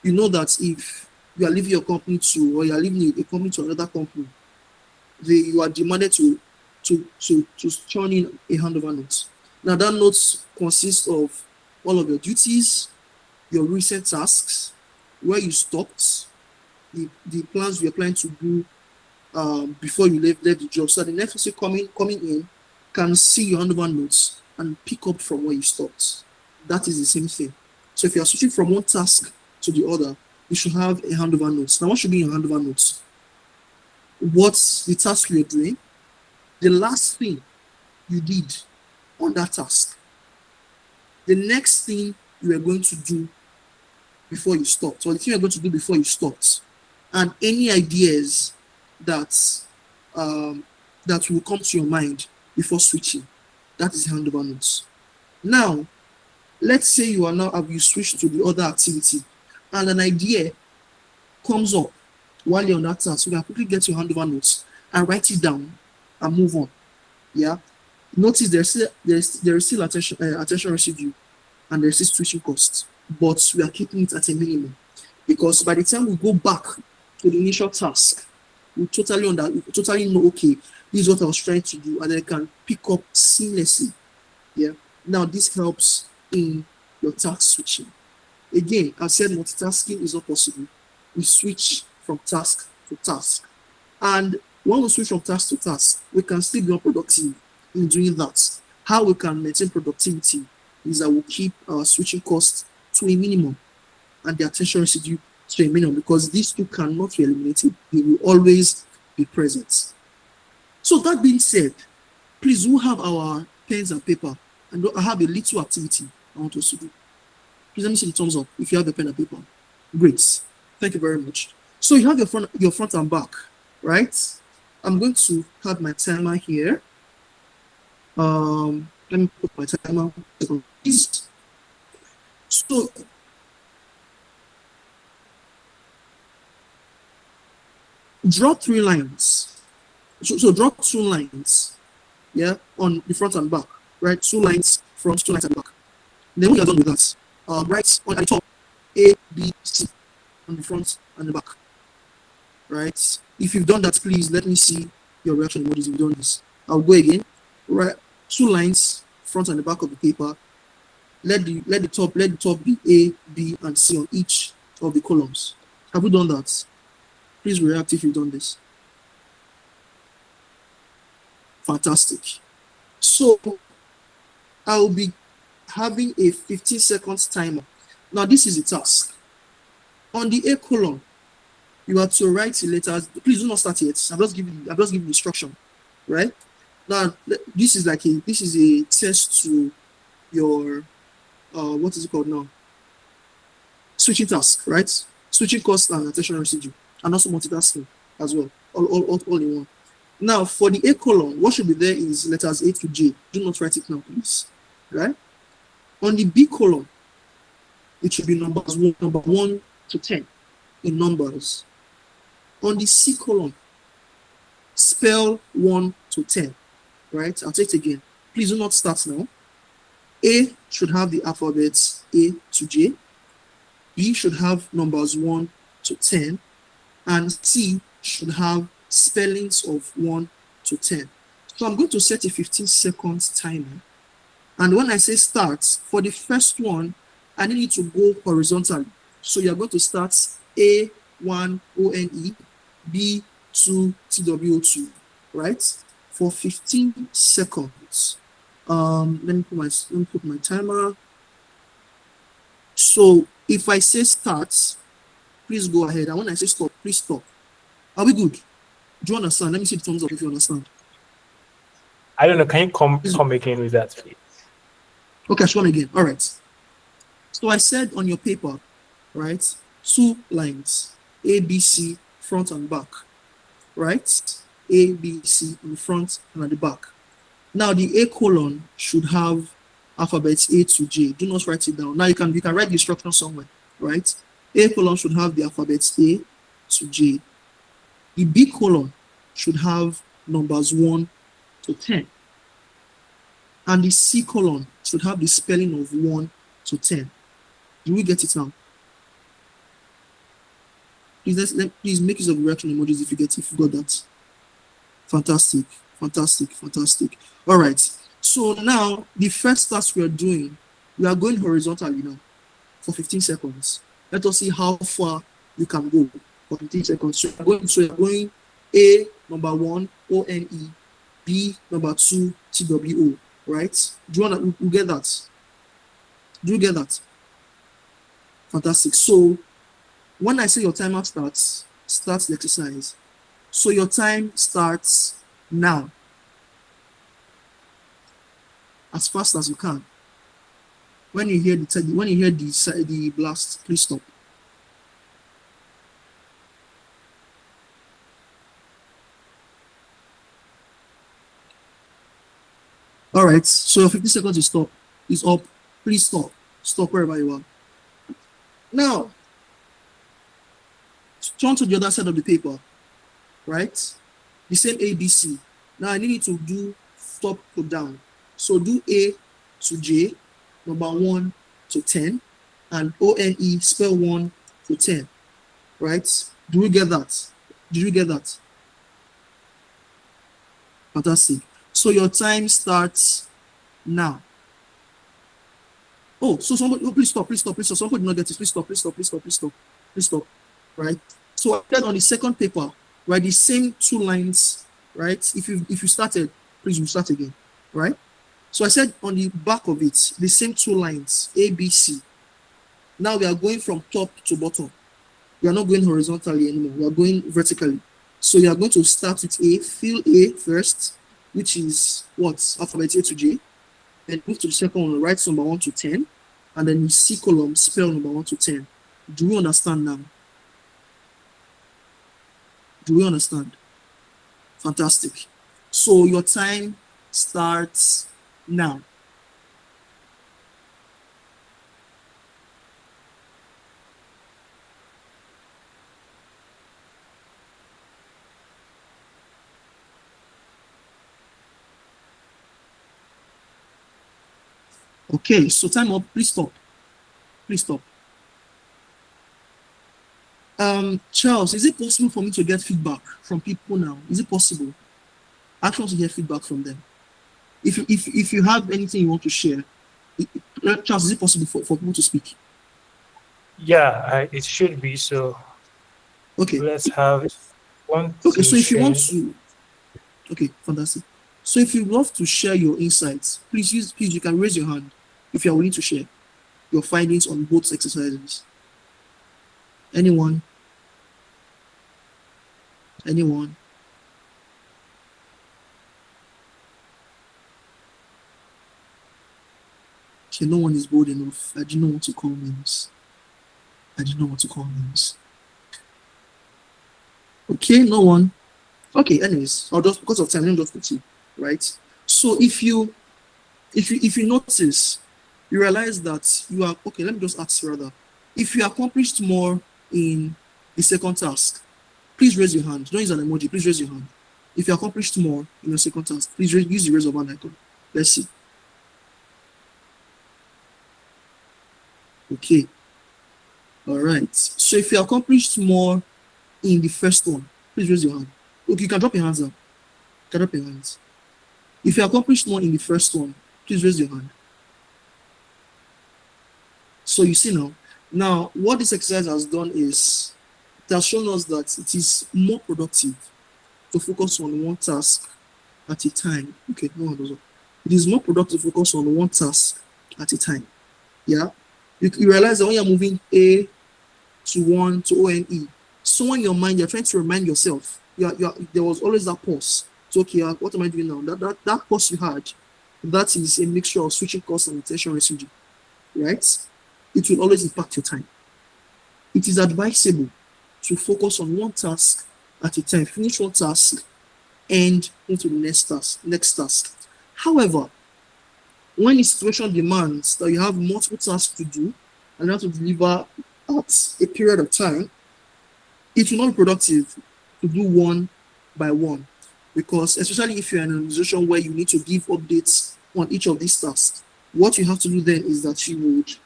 you know that if you are leaving your company or you are leaving a company to another company, you are demanded to turn in a handover note. Now, that note consists of all of your duties, your recent tasks, where you stopped, the plans you're planning to do before you left the job, so that the next person coming in can see your handover notes and pick up from where you stopped. That is the same thing. So if you are switching from one task to the other, you should have a handover notes. Now, what should be in your handover notes? What's the task you're doing? The last thing you did on that task. The next thing you are going to do before you stopped, or the thing you're going to do before you stopped, and any ideas that will come to your mind before switching. That is handover notes. Now, let's say you switched to the other activity and an idea comes up while you're on that task. So you can quickly get your handover notes and write it down and move on. Yeah. Notice there is still attention residue and there's still switching costs, but we are keeping it at a minimum because by the time we go back to the initial task, we totally know, okay, this is what I was trying to do, and then I can pick up seamlessly. Yeah. Now this helps in your task switching. Again, I said multitasking is not possible. We switch from task to task. And when we switch from task to task, we can still be more productive in doing that. How we can maintain productivity is that we keep our switching costs to a minimum and the attention residue to a minimum, because these two cannot be eliminated. They will always be present. So that being said, please, we have our pens and paper, and I have a little activity I want us to do. Please let me see the thumbs up if you have a pen and paper. Great. Thank you very much. So you have your front and back, right? I'm going to have my timer here. Let me put my timer. So draw 3 lines. So draw 2 lines, yeah, on the front and back, right? 2 lines front, 2 lines at the back. Then when you're done with that, write on the top A, B, C on the front and the back, right? If you've done that, please let me see your reaction emojis if you've done this. I'll go again. Right, 2 lines front and the back of the paper. Let the top be A, B, and C on each of the columns. Have you done that? Please react if you've done this. Fantastic. So I'll be having a 15 seconds timer. Now this is a task. On the A column, you are to write the letters. Please do not start yet. I'm just giving the instruction, right? Now this is a test to your what is it called now? Switching task, right? Switching cost and attention residue, and also multitasking as well, all in one. Now for the A column, what should be there is letters A to J. Do not write it now, please. Right? On the B column, it should be number 1 to 10 in numbers. On the C column, spell 1 to 10. Right? I'll take it again. Please do not start now. A should have the alphabets A to J. B should have numbers 1 to 10. And C should have spellings of 1 to 10. So I'm going to set a 15 seconds timer. And when I say start, for the first one, I need you to go horizontally. So you're going to start A1 ONE, B2 TWO2, right? For 15 seconds. Let me put my timer. So if I say start, please go ahead. And when I say stop, please stop. Are we good? Do you understand? Let me see the thumbs up if you understand. I don't know. Can you come again with that, please? Okay, show me again. All right. So I said on your paper, right? 2 lines, A, B, C, front and back, right? A, B, C in the front and at the back. Now the A column should have alphabets A to J. Do not write it down. Now you can write the instruction somewhere, right? A column should have the alphabets A to J. The B column should have numbers 1 to 10. And the C column should have the spelling of 1 to 10. Do we get it now? Please make use of reaction emojis if you got that. Fantastic, fantastic, fantastic. All right. So now the first task we are doing, we are going horizontally now for 15 seconds. Let us see how far you can go for 15 seconds. So you're going A, number 1, ONE, B, number 2, TWO, right? Do you want to get that? Do you get that? Fantastic. So when I say your timer starts the exercise. So your time starts now. As fast as you can. When you hear the blast, please stop. All right, so your 50 seconds is up. Please stop. Stop wherever you are. Now, turn to the other side of the paper, right? The same ABC. Now I need you to do top to down. So do A to J, number 1 to 10, and ONE, spell 1 to 10, right? Do you get that? Did you get that? Fantastic. So your time starts now. Oh, so somebody, oh, please stop, please stop, please stop. Somebody did not get this. Please stop, please stop, please stop, please stop, please stop. Right? So then on the second paper, right, the same 2 lines, right? If you started, please you start again, right? So I said on the back of it, the same 2 lines, A, B, C. Now we are going from top to bottom. We are not going horizontally anymore. We are going vertically. So you are going to start with A, fill A first, which is what? Alphabet A to J. Then move to the second one, write number 1 to 10, and then the C column, spell number 1 to 10. Do we understand now? Do we understand? Fantastic. So your time starts now. Okay, so time up. Please stop. Please stop. Charles, is it possible for me to get feedback from people now? Is it possible? I actually want to get feedback from them. If you have anything you want to share, Charles, is it possible for people to speak? Yeah, it should be. So okay, let's have one. Okay, so if you want to, okay, fantastic. So if you love to share your insights, please you can raise your hand if you are willing to share your findings on both exercises. Anyone? Anyone? Okay, no one is bold enough. I do not want to call names. I do not want to call names. Okay, no one. Okay, anyways, I'll just, because of time, I'll just put you, right? So if you notice, you realize that you are, okay, let me just ask rather. If you accomplished more in the second task, please raise your hand. Don't use an emoji, please raise your hand. If you accomplished more in your second task, please use the raise of hand icon. Let's see. Okay. All right. So if you accomplished more in the first one, please raise your hand. Okay, you can drop your hands up. You can drop your hands. If you accomplished more in the first one, please raise your hand. So you see now what this exercise has done is it has shown us that it is more productive to focus on one task at a time. Okay, no one does it. It is more productive to focus on one task at a time. Yeah, you realize that when you're moving A to 1 to ONE, so in your mind you're trying to remind yourself. There was always that pause. So okay, what am I doing now? That pause you had, that is a mixture of switching cost and attention residue, right? It will always impact your time. It is advisable to focus on one task at a time, finish one task, and into the next task. However, when the situation demands that you have multiple tasks to do and you have to deliver at a period of time, it will not be productive to do one by one, because especially if you're in an organization where you need to give updates on each of these tasks, what you have to do then is that you would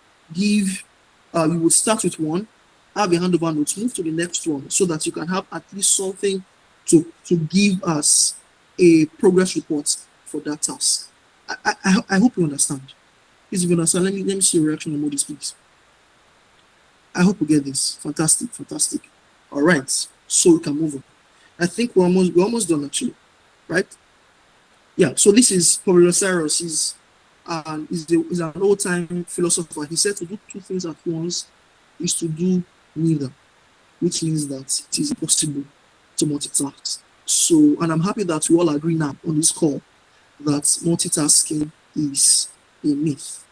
start with one, have a handover note, move to the next one, so that you can have at least something to give us a progress report for that task. I hope you understand. Please, if you understand, let me see your reaction on emojis, please. I hope you get this. Fantastic. All right, so we can move on. I think we're almost done actually, right? Yeah. So this is Cyrus. He's an old-time philosopher. He said to do two things at once is to do neither, which means that it is impossible to multitask. So, and I'm happy that we all agree now on this call that multitasking is a myth.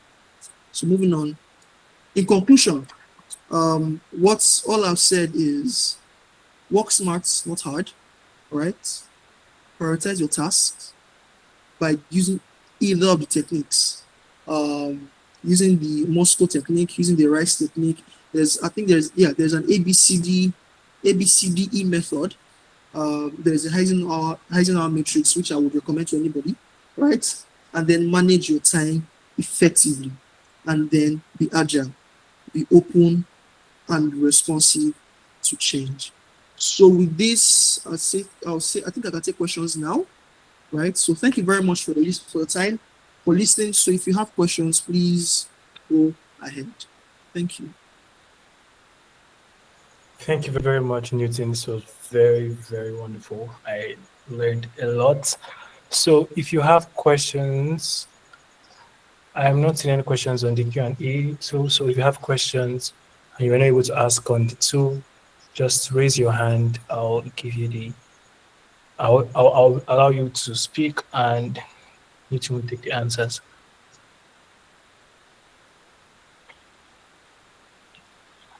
So moving on. In conclusion, what's all I've said is work smart, not hard, right? Prioritize your tasks by using either of the techniques. Using the Moscow technique, using the rice technique. There's an ABCDE method. There's a Heisenhower matrix, which I would recommend to anybody, right? And then manage your time effectively, and then be agile, be open and responsive to change. So with this, I think I can take questions now, right? So thank you very much for the time, for listening. So if you have questions, please go ahead. Thank you. Thank you very much, Newton. This was very, very wonderful. I learned a lot. So if you have questions, I'm not seeing any questions on the Q&A. So if you have questions and you're not able to ask on the tool, just raise your hand. I'll allow you to speak, and Newton will take the answers.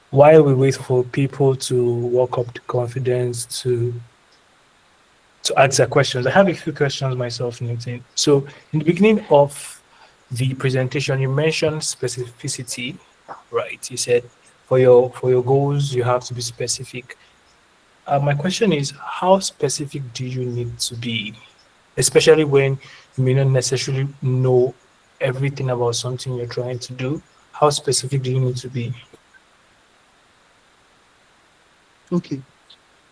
While we wait for people to work up the confidence to answer questions, I have a few questions myself, Newton. So in the beginning of the presentation, you mentioned specificity, right? You said for your goals, you have to be specific. My question is, how specific do you need to be, especially when you may not necessarily know everything about something you're trying to do? How specific do you need to be? Okay.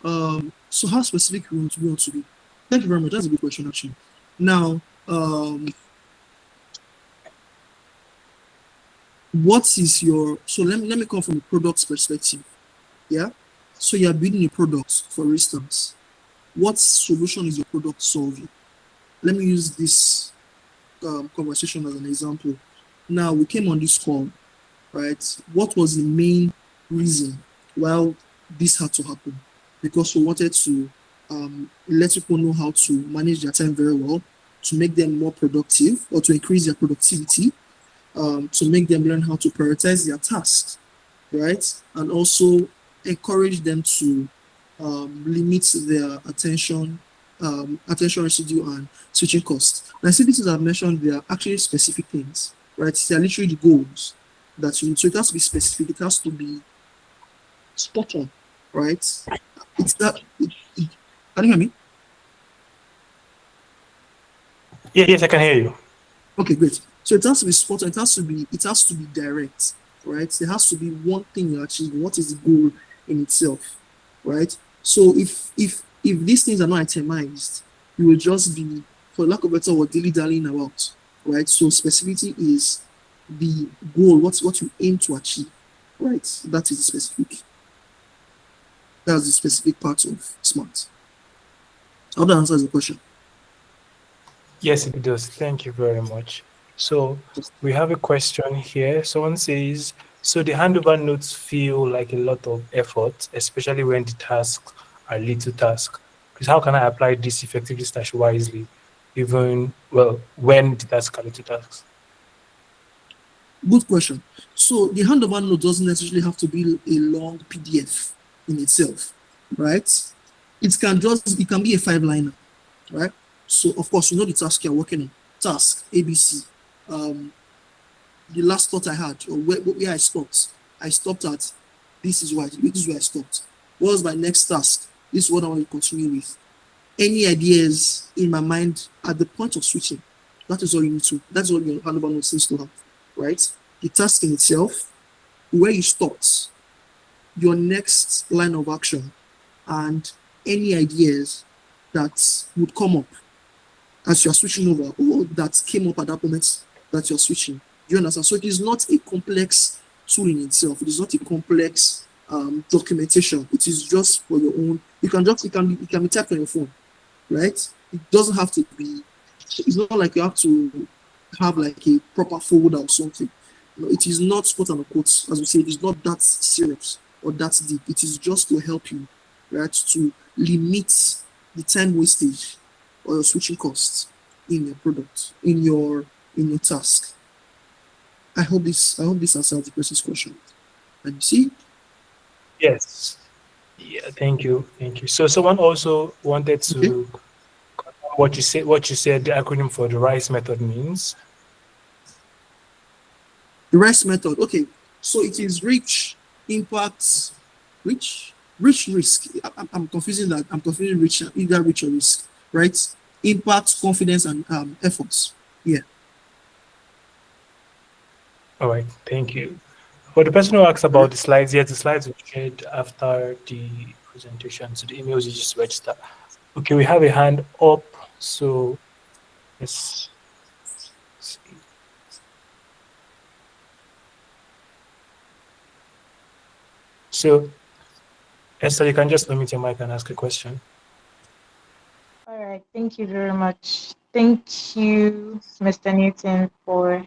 So how specific we want to be? Thank you very much. That's a good question, actually. Now, what is your, so let me come from a product perspective. Yeah. So you're building a product, for instance. What solution is your product solving? Let me use this conversation as an example. Now, we came on this call, right? What was the main reason why this had to happen? Because we wanted to let people know how to manage their time very well, to make them more productive, or to increase their productivity, to make them learn how to prioritize their tasks, right? And also encourage them to limit their attention residue and switching costs. And I see this as I've mentioned, they are actually specific things, right? They are literally the goals that you need. So it has to be specific, it has to be spot on, right? It's that. Can you hear me? Yes, I can hear you. Okay, great. So it has to be spot on. It has to be direct, right? There has to be one thing you're achieving. What is the goal in itself, right? So if these things are not itemized, you will just be, for lack of a better word, dilly-dallying about, right? So specificity is the goal, what you aim to achieve, right? That is specific. That's the specific part of SMART. I hope that answers the question. Yes, it does. Thank you very much. So we have a question here. Someone says, so the handover notes feel like a lot of effort, especially when the tasks are little tasks. Because how can I apply this effectively / wisely, even, well, when the tasks are little tasks? Good question. So the handover note doesn't necessarily have to be a long PDF in itself, right? It can be a 5-liner, right? So of course, you know the task you're working on. Task ABC. The last thought I had, or where I stopped at, this is where I stopped. What was my next task? This is what I want to continue with. Any ideas in my mind at the point of switching? That is all you need to. That's all your handover note needs to have, right? The task in itself, where you stopped, your next line of action, and any ideas that would come up as you're switching over, or that came up at that moment that you're switching. Do you understand? So it is not a complex tool in itself. It is not a complex documentation. It is just for your own. It can be typed on your phone, right? It doesn't have to be. It's not like you have to have like a proper folder or something. No, it is not quote unquote, as we say, it is not that serious or that deep. It is just to help you, right, to limit the time wastage or your switching costs in your product, in your task. I hope this answers the person's question. And you see? Yes. Yeah, thank you. So someone also wanted to what you said the acronym for the RICE method means? The RICE method. Okay. So it is reach, impact, reach, risk. I'm confusing that. I'm confusing reach, either reach or risk, right? Impact, confidence, and efforts. Yeah. All right. Thank you. For the person who asks about the slides, yes, the slides were shared after the presentation. So the emails you just register. Okay, we have a hand up. So let's see. So Esther, you can just unmute your mic and ask a question. All right. Thank you very much. Thank you, Mr. Newton, for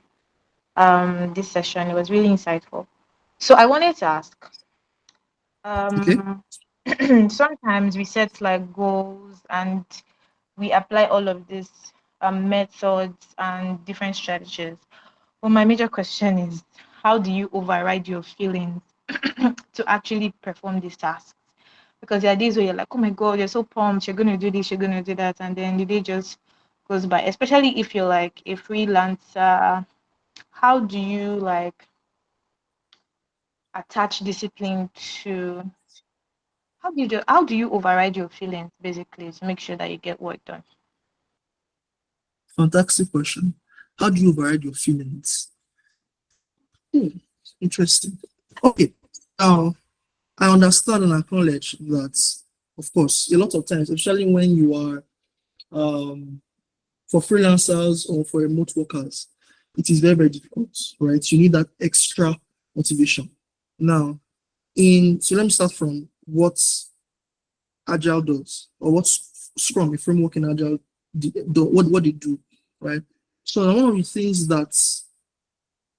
this session. It was really insightful. So I wanted to ask, Okay. sometimes we set like goals and we apply all of these methods and different strategies. Well, my major question is, how do you override your feelings to actually perform these tasks? Because there are days where you're like, oh my God, you're so pumped, you're going to do this, you're going to do that. And then the day just goes by, especially if you're like a freelancer. How do you like attach discipline to, how do you override your feelings basically to make sure that you get work done? Fantastic question. How do you override your feelings? Interesting. Okay. Now, I understand and acknowledge that, of course, a lot of times, especially when you are for freelancers or for remote workers, it is very, very difficult, right? You need that extra motivation. Now, so let me start from what Agile does, or what Scrum, a framework in Agile, what they do, right? So one of the things that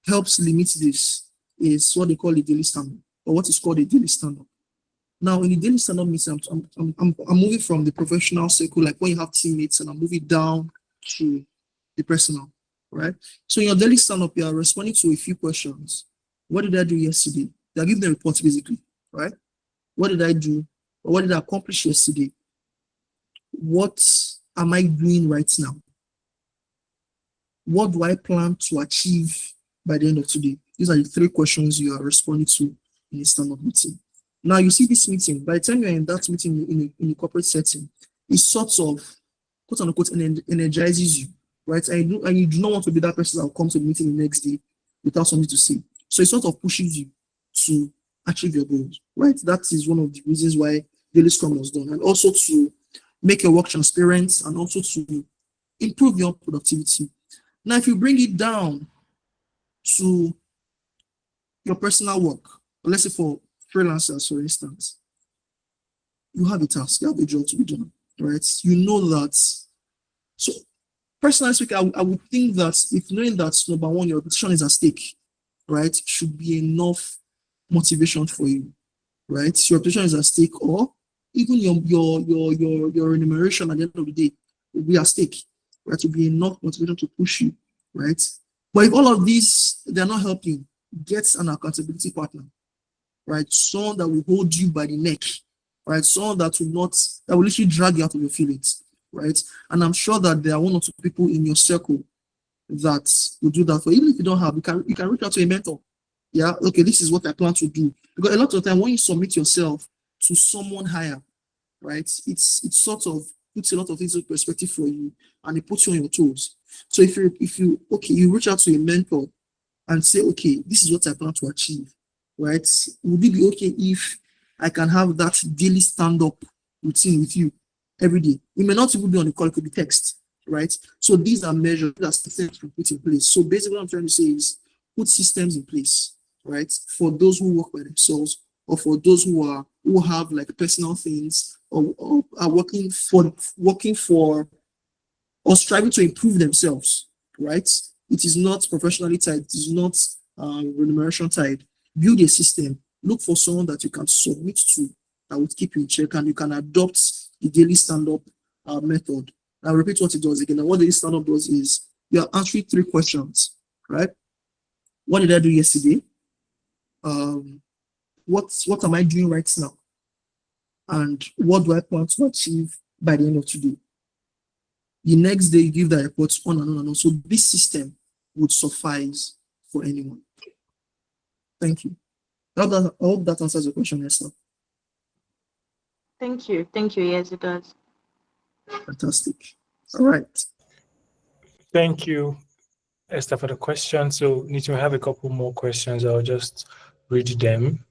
helps limit this is what they call a daily stand-up, or what is called a daily stand-up. Now, in the daily stand-up meeting, I'm moving from the professional circle, like when you have teammates, and I'm moving down to the personal, right? So in your daily stand-up, you are responding to a few questions. What did I do yesterday? They're giving the report basically, right? What did I do? Or what did I accomplish yesterday? What am I doing right now? What do I plan to achieve by the end of today? These are the three questions you are responding to in a stand-up meeting. Now, you see this meeting, by the time you're in that meeting in a corporate setting, it sort of, quote unquote, energizes you, right? And you do not want to be that person that will come to the meeting the next day without something to say. So it sort of pushes you to achieve your goals, right? That is one of the reasons why daily Scrum was done, and also to make your work transparent, and also to improve your productivity. Now, if you bring it down to your personal work, let's say for freelancers, for instance, you have a task, you have a job to be done, right? You know that. So, personally speaking, I would think that if knowing that, number one, your reputation is at stake, right, should be enough motivation for you, right? Your reputation is at stake, or even your remuneration at the end of the day will be at stake, right? To be enough motivation to push you, right? But if all of these, they're not helping, get an accountability partner, right? Someone that will hold you by the neck, right? Someone that will literally drag you out of your feelings, right? And I'm sure that there are one or two people in your circle that will do that for you. Even if you don't have, you can reach out to a mentor. Yeah, okay, this is what I plan to do. Because a lot of the time when you submit yourself to someone higher, right, it's sort of puts a lot of things in perspective for you, and it puts you on your toes. So if you you reach out to a mentor and say, okay, this is what I plan to achieve, right? Would it be okay if I can have that daily stand-up routine with you every day? It may not even be on the call, it could be text, right? So these are measures, these are systems to put in place. So basically what I'm trying to say is put systems in place, right? For those who work by themselves, or for those who have like personal things, or are working for or striving to improve themselves, right? It is not professionally tied, it is not remuneration tied. Build a system, look for someone that you can submit to that would keep you in check, and you can adopt the daily stand-up method. I'll repeat what it does again. And what the daily stand-up does is you are answering three questions, right? What did I do yesterday? What am I doing right now? And what do I plan to achieve by the end of today? The next day, you give that report on and on and on. So this system would suffice for anyone. Thank you. I hope that answers your question, Esther. Thank you. Thank you. Yes, it does. Fantastic. All right. Thank you, Esther, for the question. So, Nito, we have a couple more questions. I'll just read them.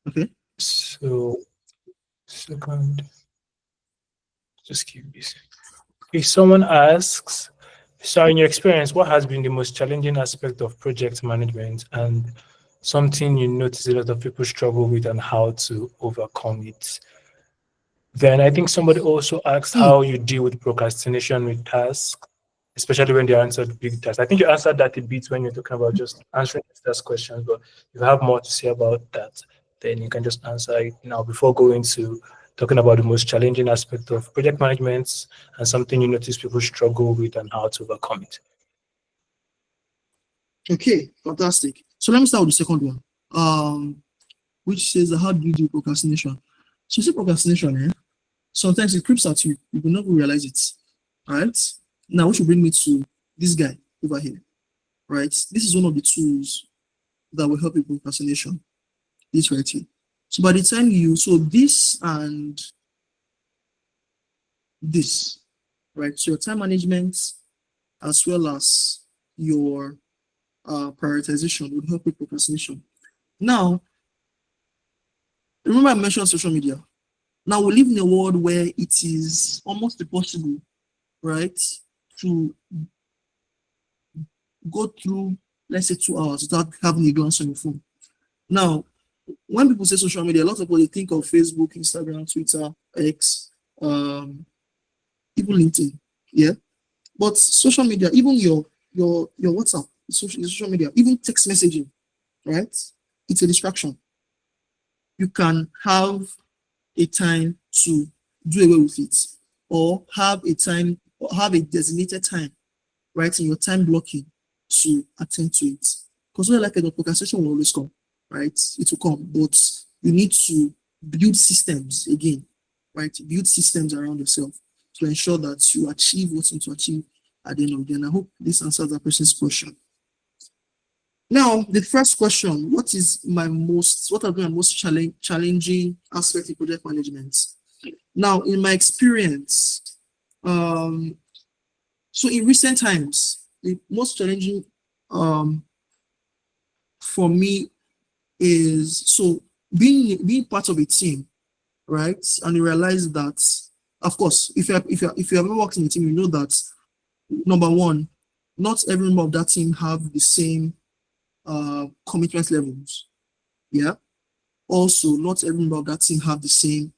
Okay. So, second, just keep this. If someone asks, so in your experience, what has been the most challenging aspect of project management and something you notice a lot of people struggle with and how to overcome it? Then I think somebody also asked how you deal with procrastination with tasks, especially when they answered big tasks. I think you answered that a bit when you're talking about just answering those questions, but if you have more to say about that, then you can just answer it now before going to talking about the most challenging aspect of project management and something you notice people struggle with and how to overcome it. Okay, fantastic. So let me start with the second one, which says how do you do procrastination? So see procrastination, sometimes it creeps at you. You will not realize it. All right. Now, which will bring me to this guy over here. Right. This is one of the tools that will help you with procrastination. This right here. So by the time this and this, right? So your time management as well as your prioritization would help with procrastination. Now, remember I mentioned social media. Now we live in a world where it is almost impossible, right, to go through, let's say, 2 hours without having a glance on your phone. Now, when people say social media, a lot of people they think of Facebook, Instagram, Twitter, X, even LinkedIn, yeah. But social media, even your WhatsApp, social media, even text messaging, right? It's a distraction. You can have a time to do away with it, or have a designated time, right, in your time blocking to attend to it. Because when like the procrastination will always come, right? It will come, but you need to build systems again, right? Build systems around yourself to ensure that you achieve what you need to achieve at the end of the day. And I hope this answers that person's question. Now, the first question, what has been my most challenging aspect in project management? Now, in my experience, so in recent times, the most challenging for me is being part of a team, right? And you realize that, of course, if you ever worked in a team, you know that number one, not every member of that team have the same commitment levels. Yeah. Also, not every member of that team have the same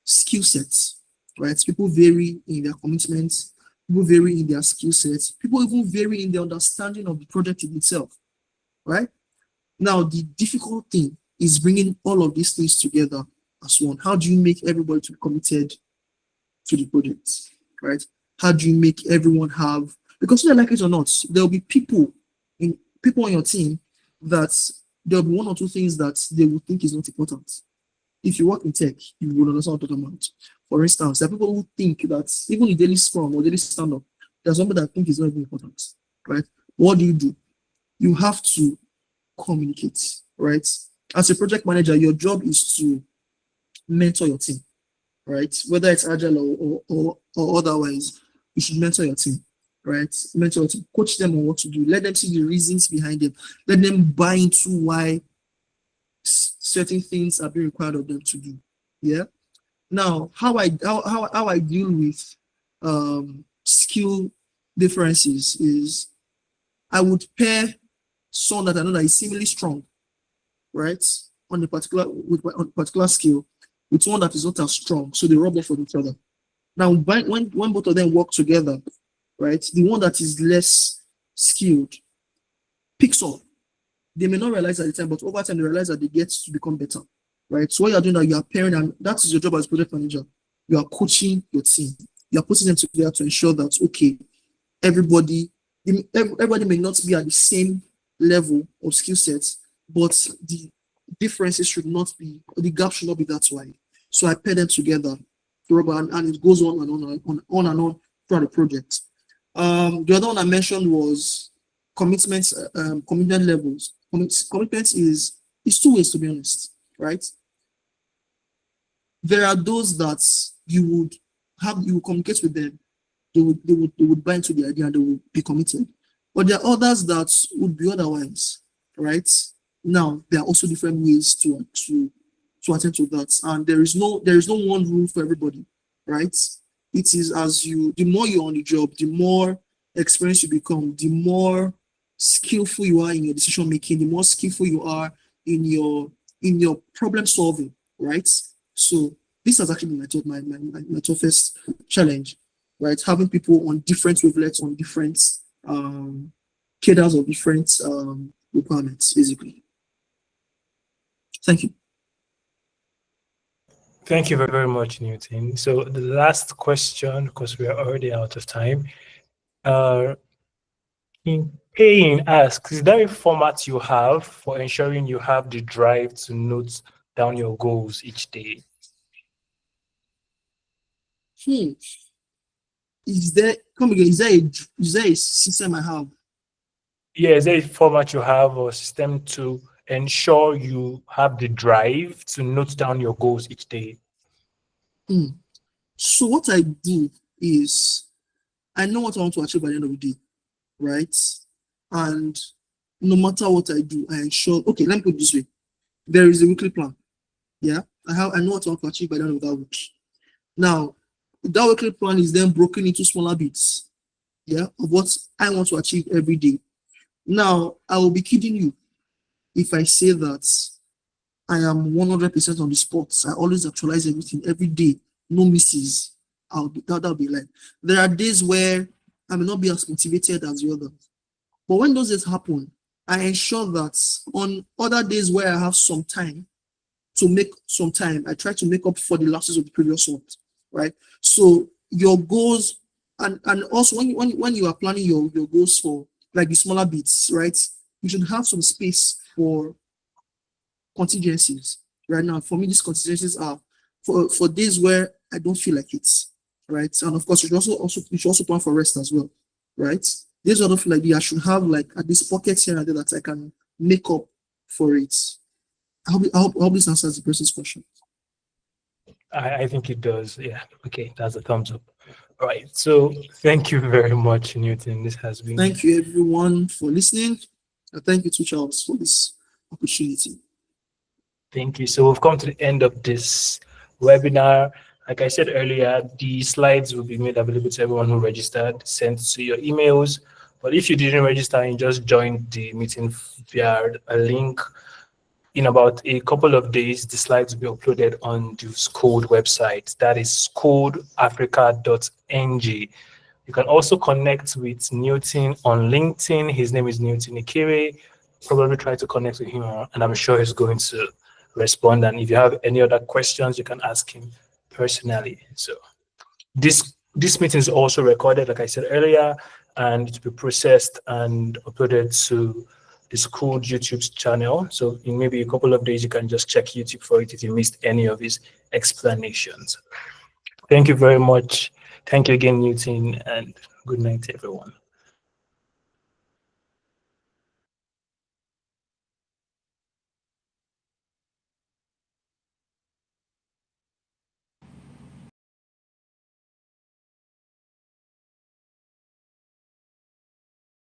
skill sets, right? People vary in their commitments, people vary in their skill sets, people even vary in their understanding of the project in itself, right? Now, the difficult thing is bringing all of these things together as one. How do you make everybody to be committed to the project, right? How do you make everyone have, because whether like it or not, there will be people on your team that there'll be one or two things that they will think is not important. If you work in tech, you will understand what I'm talking about. For instance, there are people who think that even in daily scrum or daily stand-up, there's somebody that think is not even important, right? What do? You have to communicate, right? As a project manager, your job is to mentor your team, right? Whether it's agile or otherwise, you should mentor your team, right? Mentor your team, coach them on what to do, let them see the reasons behind it, let them buy into why certain things are being required of them to do. Yeah. Now, how I deal with skill differences is I would pair someone that I know that is similarly strong, right, on a particular skill, with one that is not as strong, so they rub off on each other. Now, when both of them work together, right, the one that is less skilled picks up. They may not realize at the time, but over time they realize that they get to become better, right? So what you're doing now, you are pairing, and that is your job as project manager. You are coaching your team. You are putting them together to ensure that, okay, everybody may not be at the same level of skill sets, but the differences should not be, the gap should not be that wide. So I pair them together, and it goes on and on throughout the project. The other one I mentioned was commitments, commitment levels. Commitments is two ways, to be honest, right? There are those that you will communicate with them, they would buy into the idea and they will be committed. But there are others that would be otherwise, right? Now there are also different ways to attend to that, and there is no one rule for everybody, right? It is the more you're on the job, the more experienced you become, the more skillful you are in your decision making, the more skillful you are in your problem solving, right? So this has actually been my toughest challenge, right? Having people on different wavelengths, on different cadres of different requirements, basically. Thank you. Thank you very much, Newton. So the last question, because we are already out of time, in paying asks, is there a format you have for ensuring you have the drive to note down your goals each day? Is there a system I have? Yeah, is there a format you have or system to ensure you have the drive to note down your goals each day? So what I do is I know what I want to achieve by the end of the day, right? And no matter what I do, I ensure, okay, let me put it this way. There is a weekly plan. Yeah, I know what I want to achieve by the end of that week. Now, that weekly plan is then broken into smaller bits, yeah, of what I want to achieve every day. Now, I will be kidding you if I say that I am 100% on the spot. I always actualize everything every day, no misses. That'll be like, there are days where I may not be as motivated as the others. But when those days happen, I ensure that on other days where I have some time, I try to make up for the losses of the previous ones, right? So your goals, and also when you are planning your goals for like the smaller bits, right? You should have some space for contingencies. Right now, for me, these contingencies are for days where I don't feel like it, right? And of course, you should also plan for rest as well, right? Days where I don't feel like it, I should have like at least pockets here and there that I can make up for it. I hope this answers the person's question. I think it does. Yeah. Okay, that's a thumbs up. All right. So thank you very much, Newton. This has been. Thank you, everyone, for listening. And thank you to Charles for this opportunity. Thank you. So we've come to the end of this webinar. Like I said earlier, the slides will be made available to everyone who registered, sent to your emails. But if you didn't register and just joined the meeting via a link, in about a couple of days, the slides will be uploaded on the SCODE website. That is scodeafrica.ng. You can also connect with Newton on LinkedIn. His name is Newton Ikire. Probably try to connect with him, and I'm sure he's going to respond. And if you have any other questions, you can ask him personally. So this meeting is also recorded, like I said earlier, and it will be processed and uploaded to the SCODE YouTube channel. So in maybe a couple of days, you can just check YouTube for it if you missed any of his explanations. Thank you very much. Thank you again, Newton, and good night, everyone.